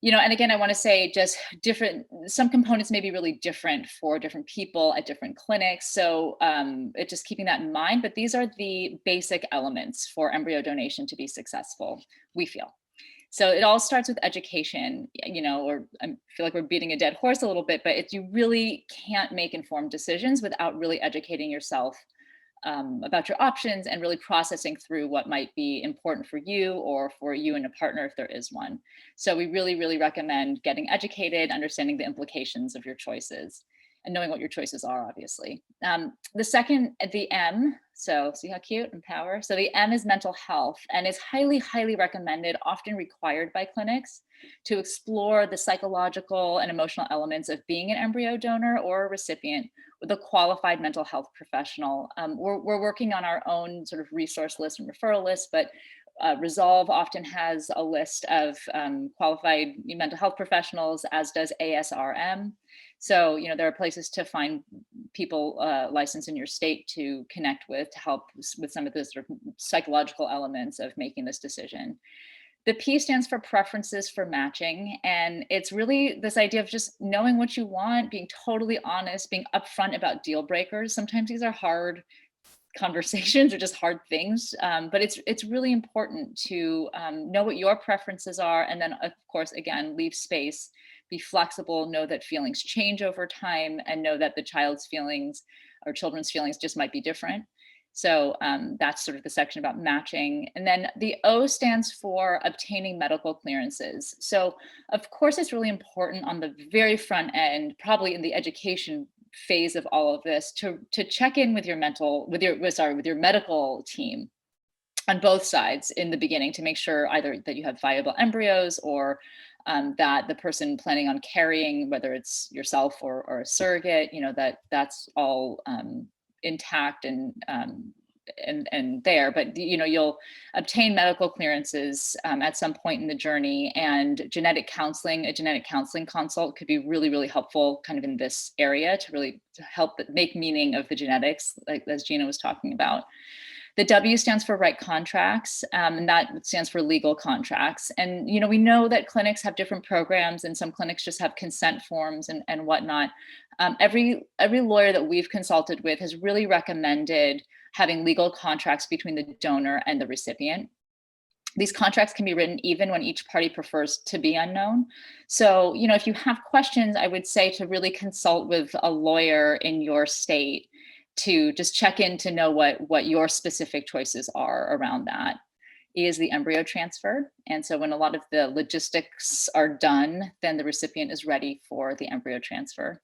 and again, I want to say just some components may be really different for different people at different clinics. So just keeping that in mind. But these are the basic elements for embryo donation to be successful, we feel. So it all starts with education, or I feel like we're beating a dead horse a little bit, but you really can't make informed decisions without really educating yourself about your options and really processing through what might be important for you or for you and a partner if there is one. So we really, really recommend getting educated, understanding the implications of your choices, and knowing what your choices are, obviously. The second, the M, so see how cute, Empower. So the M is mental health, and it's highly, highly recommended, often required by clinics, to explore the psychological and emotional elements of being an embryo donor or a recipient with a qualified mental health professional. We're working on our own sort of resource list and referral list, but Resolve often has a list of qualified mental health professionals, as does ASRM. So, there are places to find people licensed in your state to connect with to help with some of the sort of psychological elements of making this decision. The P stands for preferences for matching. And it's really this idea of just knowing what you want, being totally honest, being upfront about deal breakers. Sometimes these are hard conversations or just hard things, but it's really important to know what your preferences are, and then of course, again, leave space, be flexible, know that feelings change over time, and know that the child's feelings or children's feelings just might be different. So that's sort of the section about matching. And then the O stands for obtaining medical clearances. So of course, it's really important on the very front end, probably in the education phase of all of this, to check in with your medical team on both sides in the beginning, to make sure either that you have viable embryos or that the person planning on carrying, whether it's yourself or a surrogate, that's all intact and there. But you'll obtain medical clearances at some point in the journey, and a genetic counseling consult could be really, really helpful kind of in this area to help make meaning of the genetics, like as Gina was talking about. The W stands for right contracts, and that stands for legal contracts. And we know that clinics have different programs, and some clinics just have consent forms and whatnot. Every lawyer that we've consulted with has really recommended having legal contracts between the donor and the recipient. These contracts can be written even when each party prefers to be unknown. So, if you have questions, I would say to really consult with a lawyer in your state to just check in to know what your specific choices are around that. E is the embryo transfer. And so when a lot of the logistics are done, then the recipient is ready for the embryo transfer.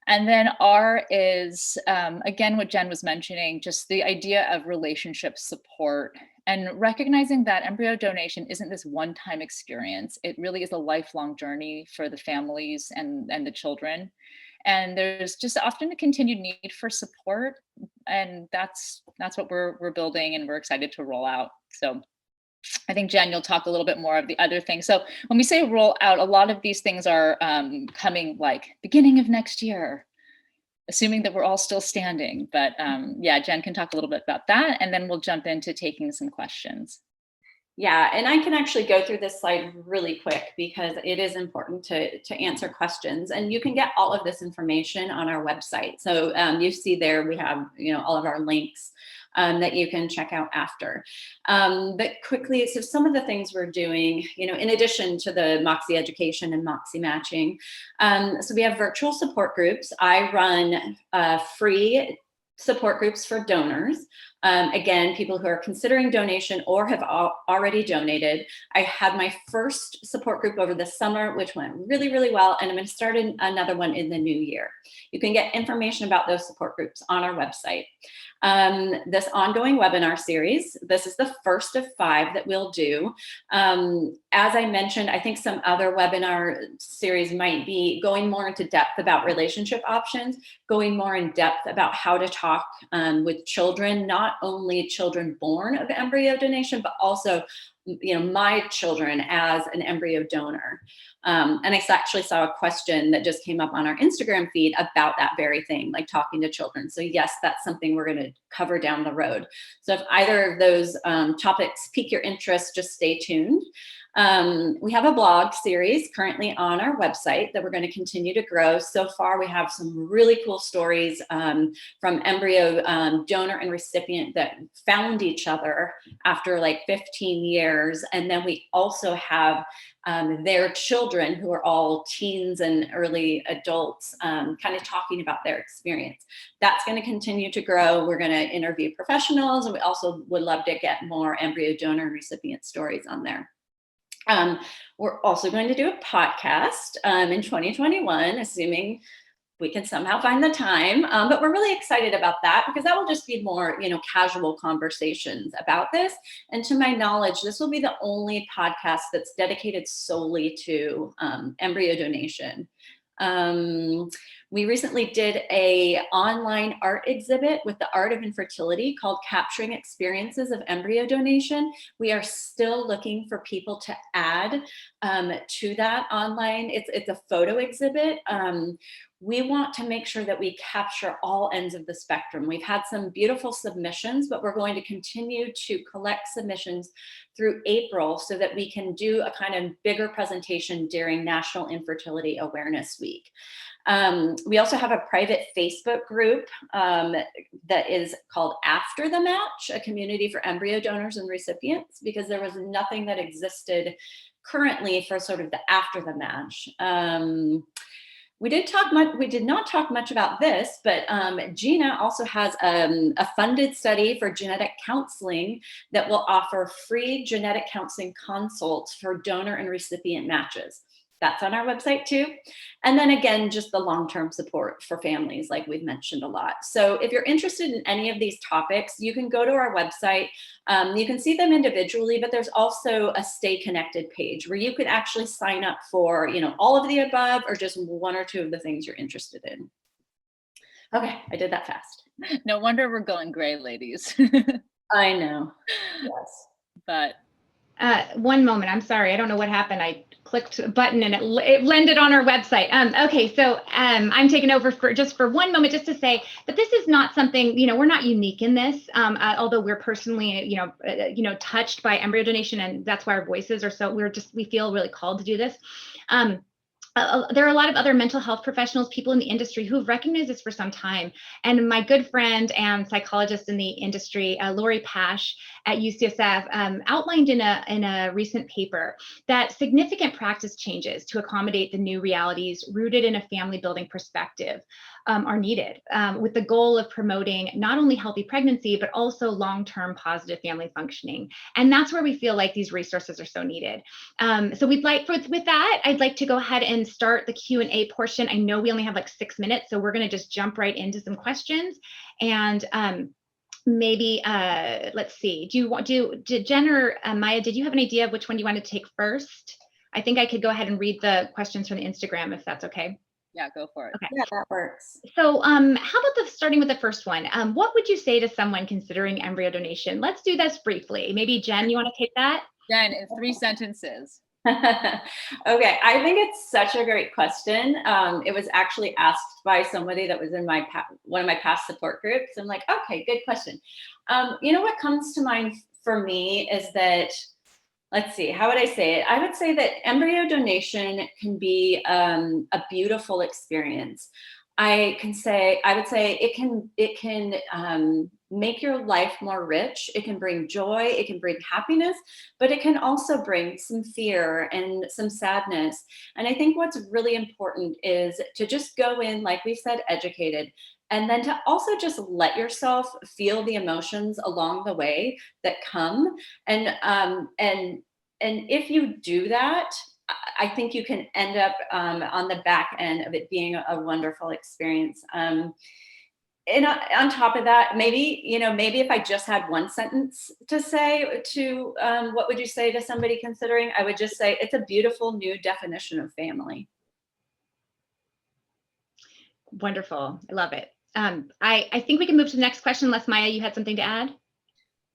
And then R is, again, what Jen was mentioning, just the idea of relationship support and recognizing that embryo donation isn't this one-time experience. It really is a lifelong journey for the families and the children. And there's just often a continued need for support. And that's what we're building, and we're excited to roll out. So I think, Jen, you'll talk a little bit more of the other things. So when we say roll out, a lot of these things are coming like beginning of next year, assuming that we're all still standing. But yeah, Jen can talk a little bit about that, and then we'll jump into taking some questions. Yeah, and I can actually go through this slide really quick because it is important to answer questions. And you can get all of this information on our website. So you see there we have all of our links that you can check out after. But quickly, so some of the things we're doing, in addition to the Moxie Education and Moxie Matching, so we have virtual support groups. I run free support groups for donors. Again, people who are considering donation or have already donated. I had my first support group over the summer, which went really, really well. And I'm going to start another one in the new year. You can get information about those support groups on our website. This ongoing webinar series, this is the first of 5 that we'll do. As I mentioned, I think some other webinar series might be going more into depth about relationship options, going more in depth about how to talk with children, not only children born of embryo donation, but also, my children as an embryo donor. And I actually saw a question that just came up on our Instagram feed about that very thing, like talking to children. So yes, that's something we're going to cover down the road. So if either of those topics pique your interest, just stay tuned. We have a blog series currently on our website that we're going to continue to grow. So far, we have some really cool stories from embryo donor and recipient that found each other after like 15 years. And then we also have their children who are all teens and early adults kind of talking about their experience. That's going to continue to grow. We're going to interview professionals, and we also would love to get more embryo donor and recipient stories on there. We're also going to do a podcast in 2021, assuming we can somehow find the time. But we're really excited about that because that will just be more, casual conversations about this. And to my knowledge, this will be the only podcast that's dedicated solely to embryo donation. We recently did a online art exhibit with the Art of Infertility called Capturing Experiences of Embryo Donation. We are still looking for people to add to that online. It's a photo exhibit. We want to make sure that we capture all ends of the spectrum. We've had some beautiful submissions, but we're going to continue to collect submissions through April so that we can do a kind of bigger presentation during National Infertility Awareness Week. We also have a private Facebook group that is called After the Match, a community for embryo donors and recipients, because there was nothing that existed currently for sort of the after the match. We did not talk much about this, but Gina also has a funded study for genetic counseling that will offer free genetic counseling consults for donor and recipient matches. That's on our website too. And then again, just the long-term support for families, like we've mentioned a lot. So if you're interested in any of these topics, you can go to our website. You can see them individually, but there's also a Stay Connected page where you could actually sign up for, all of the above or just one or two of the things you're interested in. Okay, I did that fast. No wonder we're going gray, ladies. I know. Yes. But one moment, I'm sorry, I don't know what happened. I clicked a button and it landed on our website. Okay, so I'm taking over for one moment just to say that this is not something, we're not unique in this, although we're personally, touched by embryo donation, and that's why our voices are so, we feel really called to do this. There are a lot of other mental health professionals, people in the industry who've recognized this for some time. And my good friend and psychologist in the industry, Lori Pash at UCSF, outlined in a recent paper that significant practice changes to accommodate the new realities rooted in a family building perspective are needed, with the goal of promoting not only healthy pregnancy, but also long-term positive family functioning. And that's where we feel like these resources are so needed. So with that, I'd like to go ahead and start the Q&A portion. I know we only have like 6 minutes, so we're going to just jump right into some questions. And maybe let's see. Did Jen or Maya, did you have an idea of which one you want to take first? I think I could go ahead and read the questions from the Instagram if that's okay. Yeah, go for it. Okay. Yeah, that works. So how about starting with the first one? What would you say to someone considering embryo donation? Let's do this briefly. Maybe Jen, you want to take that? Jen, in 3 sentences. Okay, I think it's such a great question. It was actually asked by somebody that was in one of my past support groups. I'm like, okay, good question. What comes to mind for me is that, let's see, how would I say it? I would say that embryo donation can be a beautiful experience. I would say it can make your life more rich. It can bring joy, it can bring happiness, but it can also bring some fear and some sadness. And I think what's really important is to just go in, like we said, educated. And then to also just let yourself feel the emotions along the way that come. And if you do that, I think you can end up on the back end of it being a wonderful experience. And on top of that, maybe if I just had one sentence to say to, what would you say to somebody considering? I would just say, it's a beautiful new definition of family. Wonderful. I love it. I think we can move to the next question unless Maya, you had something to add?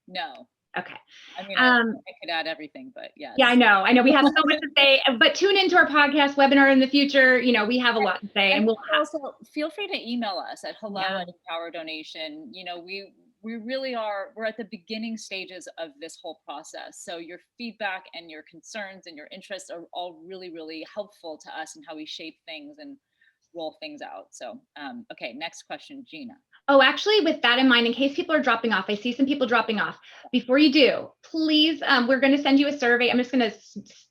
No. Okay. I mean, I could add everything, but yes. Yeah, I know. We have so much to say, but tune into our podcast webinar in the future. We have a lot to say, and we'll also feel free to email us at hello@empower-donation. We really we're at the beginning stages of this whole process. So your feedback and your concerns and your interests are all really, really helpful to us in how we shape things and roll things out. So, okay, next question, Gina. Oh, actually, with that in mind, in case people are dropping off, I see some people dropping off. Before you do, please, we're going to send you a survey. I'm just going to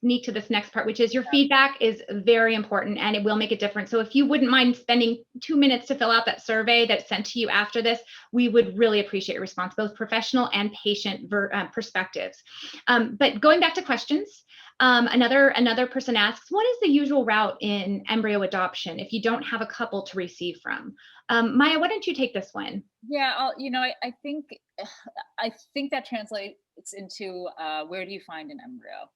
sneak to this next part, which is your feedback is very important and it will make a difference. So if you wouldn't mind spending 2 minutes to fill out that survey that's sent to you after this, we would really appreciate your response, both professional and patient perspectives. But going back to questions, another person asks, what is the usual route in embryo adoption if you don't have a couple to receive from? Maya, why don't you take this one? Yeah, I think that translates into where do you find an embryo?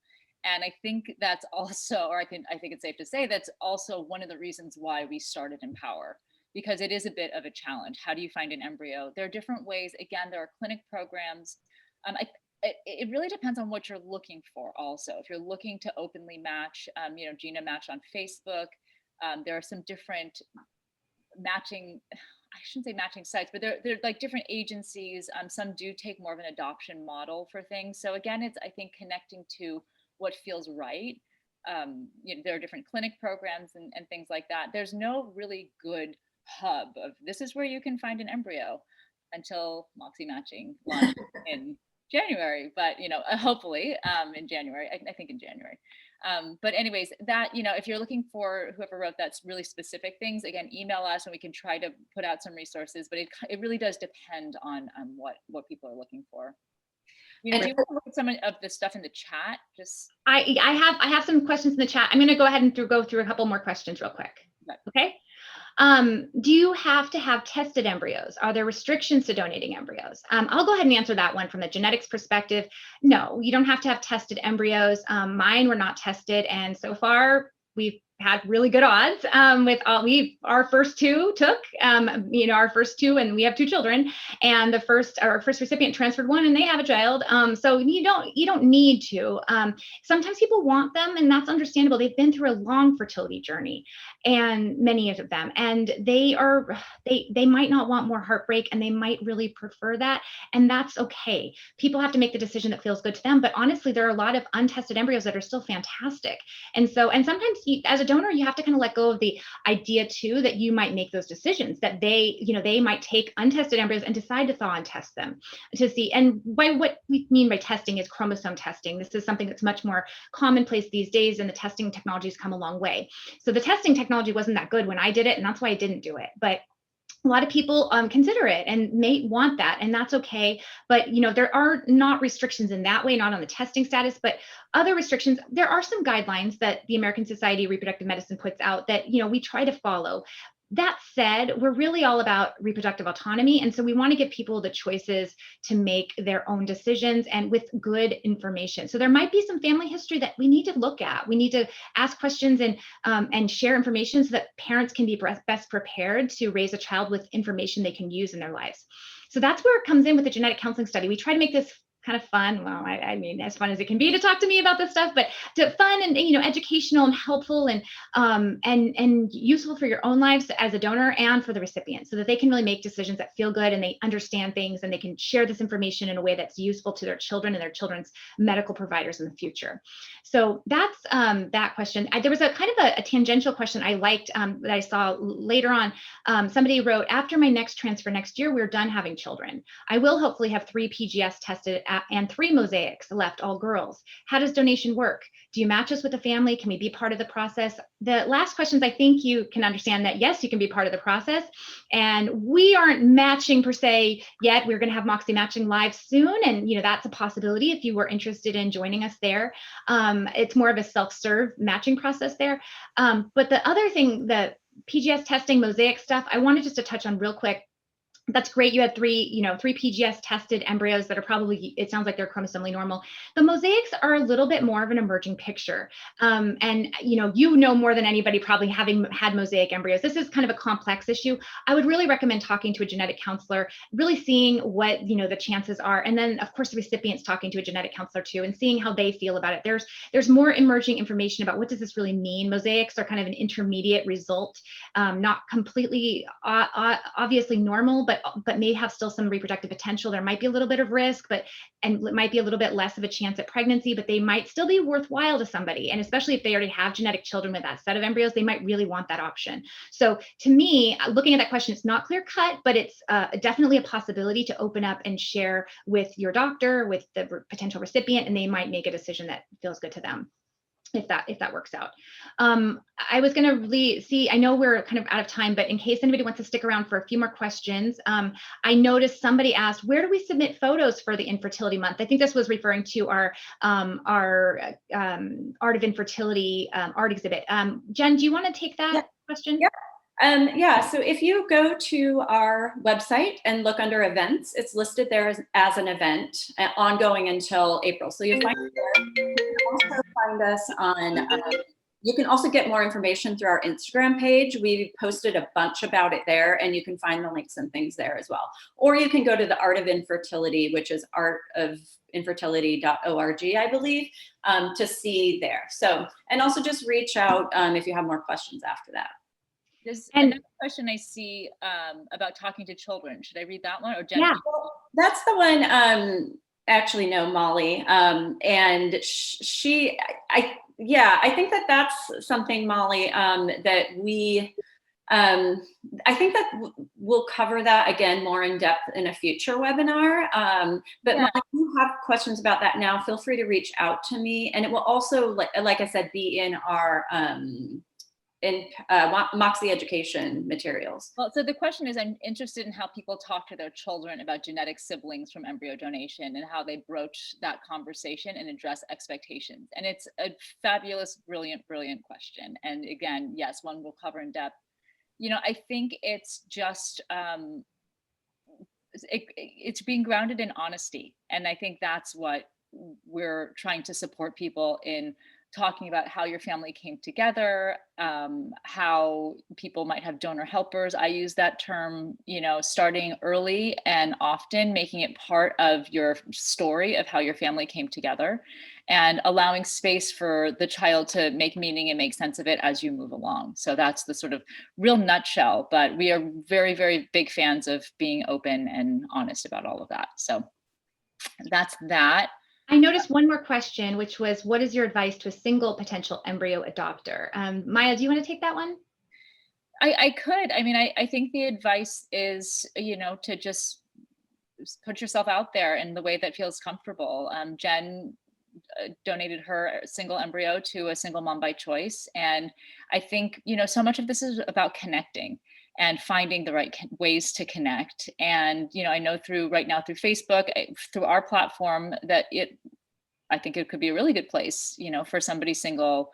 And I think that's also, or I think it's safe to say that's also one of the reasons why we started Empower, because it is a bit of a challenge. How do you find an embryo? There are different ways. Again, there are clinic programs. It really depends on what you're looking for also. If you're looking to openly match, Gina matched on Facebook. There are some different matching, I shouldn't say matching sites, but they're like different agencies. Some do take more of an adoption model for things. So again, it's, I think, connecting to what feels right. There are different clinic programs and things like that. There's no really good hub of this is where you can find an embryo until Moxie Matching launches in January, but hopefully in January, I think in January. But anyways, that, if you're looking for whoever wrote that's really specific things, again, email us and we can try to put out some resources, but it really does depend on what people are looking for. Do you want to look at some of the stuff in the chat? Just I have some questions in the chat. I'm going to go ahead and go through a couple more questions real quick. Okay. Do you have to have tested embryos? Are there restrictions to donating embryos? I'll go ahead and answer that one from the genetics perspective. No, you don't have to have tested embryos. Mine were not tested, and so far we've had really good odds with our first two took, our first two, and we have 2 children, and our first recipient transferred one and they have a child. So you don't need to. Sometimes people want them, and that's understandable. They've been through a long fertility journey, and many of them, and they might not want more heartbreak, and they might really prefer that, and that's okay. People have to make the decision that feels good to them, but honestly, there are a lot of untested embryos that are still fantastic. And sometimes as a donor, you have to kind of let go of the idea too that you might make those decisions, that they might take untested embryos and decide to thaw and test them to see. And what we mean by testing is chromosome testing. This is something that's much more commonplace these days, and the testing technology has come a long way. So the testing technology wasn't that good when I did it, and that's why I didn't do it. But a lot of people consider it and may want that, and that's okay. But there are not restrictions in that way, not on the testing status, but other restrictions. There are some guidelines that the American Society of Reproductive Medicine puts out that we try to follow. That said, we're really all about reproductive autonomy, and so we want to give people the choices to make their own decisions and with good information. So there might be some family history that we need to look at. We need to ask questions and share information so that parents can be best prepared to raise a child with information they can use in their lives. So that's where it comes in with the genetic counseling study. We try to make this kind of fun. Well, I mean, as fun as it can be to talk to me about this stuff, but fun and educational and helpful and useful for your own lives as a donor and for the recipient, so that they can really make decisions that feel good and they understand things and they can share this information in a way that's useful to their children and their children's medical providers in the future. So that's that question. There was a kind of a tangential question I liked that I saw later on. Somebody wrote, after my next transfer next year, we're done having children. I will hopefully have 3 PGS tested and 3 mosaics left, all girls. How does donation work? Do you match us with a family? Can we be part of the process? The last questions, I think you can understand that, yes, you can be part of the process. And we aren't matching per se yet. We're going to have Moxie Matching live soon. And, that's a possibility if you were interested in joining us there. It's more of a self-serve matching process there. But the other thing, the PGS testing, mosaic stuff, I wanted just to touch on real quick. That's great. You had three PGS tested embryos that are probably, it sounds like they're chromosomally normal. The mosaics are a little bit more of an emerging picture. And you know more than anybody, probably having had mosaic embryos. This is kind of a complex issue. I would really recommend talking to a genetic counselor, really seeing what, the chances are. And then of course the recipients talking to a genetic counselor too, and seeing how they feel about it. There's more emerging information about what does this really mean. Mosaics are kind of an intermediate result, not completely obviously normal, but may have still some reproductive potential. There might be a little bit of risk, and it might be a little bit less of a chance at pregnancy, but they might still be worthwhile to somebody. And especially if they already have genetic children with that set of embryos, they might really want that option. So to me, looking at that question, it's not clear cut, but it's definitely a possibility to open up and share with your doctor, with the potential recipient, and they might make a decision that feels good to them, if that works out. I was going to really see, I know we're kind of out of time, but in case anybody wants to stick around for a few more questions, I noticed somebody asked, where do we submit photos for the Infertility Month? I think this was referring to our Art of Infertility art exhibit. Jen, do you want to take that question? Yeah. So if you go to our website and look under events, it's listed there as an event ongoing until April. So you'll find it there. You can also find us on, you can also get more information through our Instagram page. We posted a bunch about it there, and you can find the links and things there as well. Or you can go to the Art of Infertility, which is artofinfertility.org, I believe, to see there. So, and also just reach out if you have more questions after that. There's another question I see about talking to children. Should I read that one, or Jen? Yeah, well, that's the one. Actually, no, Molly. And I think that's something, Molly, that we. I think that we'll cover that again more in depth in a future webinar. But Molly, if you have questions about that now, feel free to reach out to me, and it will also, like I said, be in our. Moxie Education materials. Well, so the question is, I'm interested in how people talk to their children about genetic siblings from embryo donation and how they broach that conversation and address expectations. And it's a fabulous, brilliant question. And again, yes, one we'll cover in depth. I think it's just, it's being grounded in honesty. And I think that's what we're trying to support people in, talking about how your family came together, how people might have donor helpers. I use that term, starting early and often, making it part of your story of how your family came together, and allowing space for the child to make meaning and make sense of it as you move along. So that's the sort of real nutshell, but we are very, very big fans of being open and honest about all of that. So that's that. I noticed one more question, which was, what is your advice to a single potential embryo adopter? Maya, do you want to take that one? I could. I mean, I think the advice is, to just put yourself out there in the way that feels comfortable. Jen donated her single embryo to a single mom by choice. And I think, so much of this is about connecting and finding the right ways to connect. And, I know right now through Facebook, through our platform, that I think it could be a really good place, for somebody single,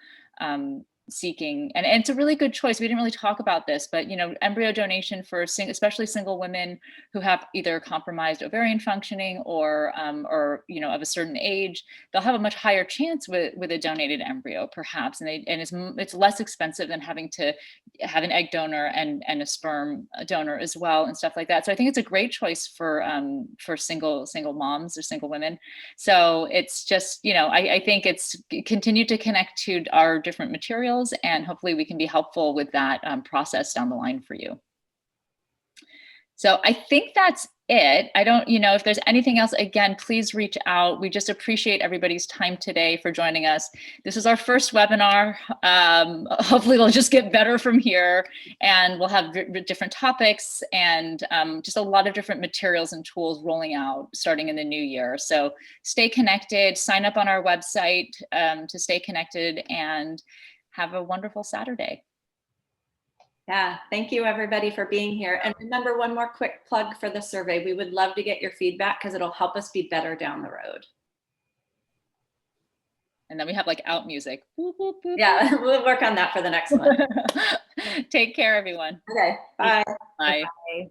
seeking, and it's a really good choice. We didn't really talk about this, but embryo donation for especially single women who have either compromised ovarian functioning or of a certain age, they'll have a much higher chance with a donated embryo, perhaps, and it's less expensive than having to have an egg donor and a sperm donor as well, and stuff like that. So I think it's a great choice for single moms or single women. So it's just, I think it's continue to connect to our different materials, and hopefully we can be helpful with that process down the line for you. So I think that's it. I don't, if there's anything else, again, please reach out. We just appreciate everybody's time today for joining us. This is our first webinar. Hopefully it'll just get better from here, and we'll have different topics and just a lot of different materials and tools rolling out starting in the new year. So stay connected, sign up on our website to stay connected, and have a wonderful Saturday. Yeah, thank you everybody for being here. And remember, one more quick plug for the survey. We would love to get your feedback because it'll help us be better down the road. And then we have like out music. Boop, boop, boop, yeah, we'll work on that for the next one. Take care, everyone. Okay, bye. Bye. Bye.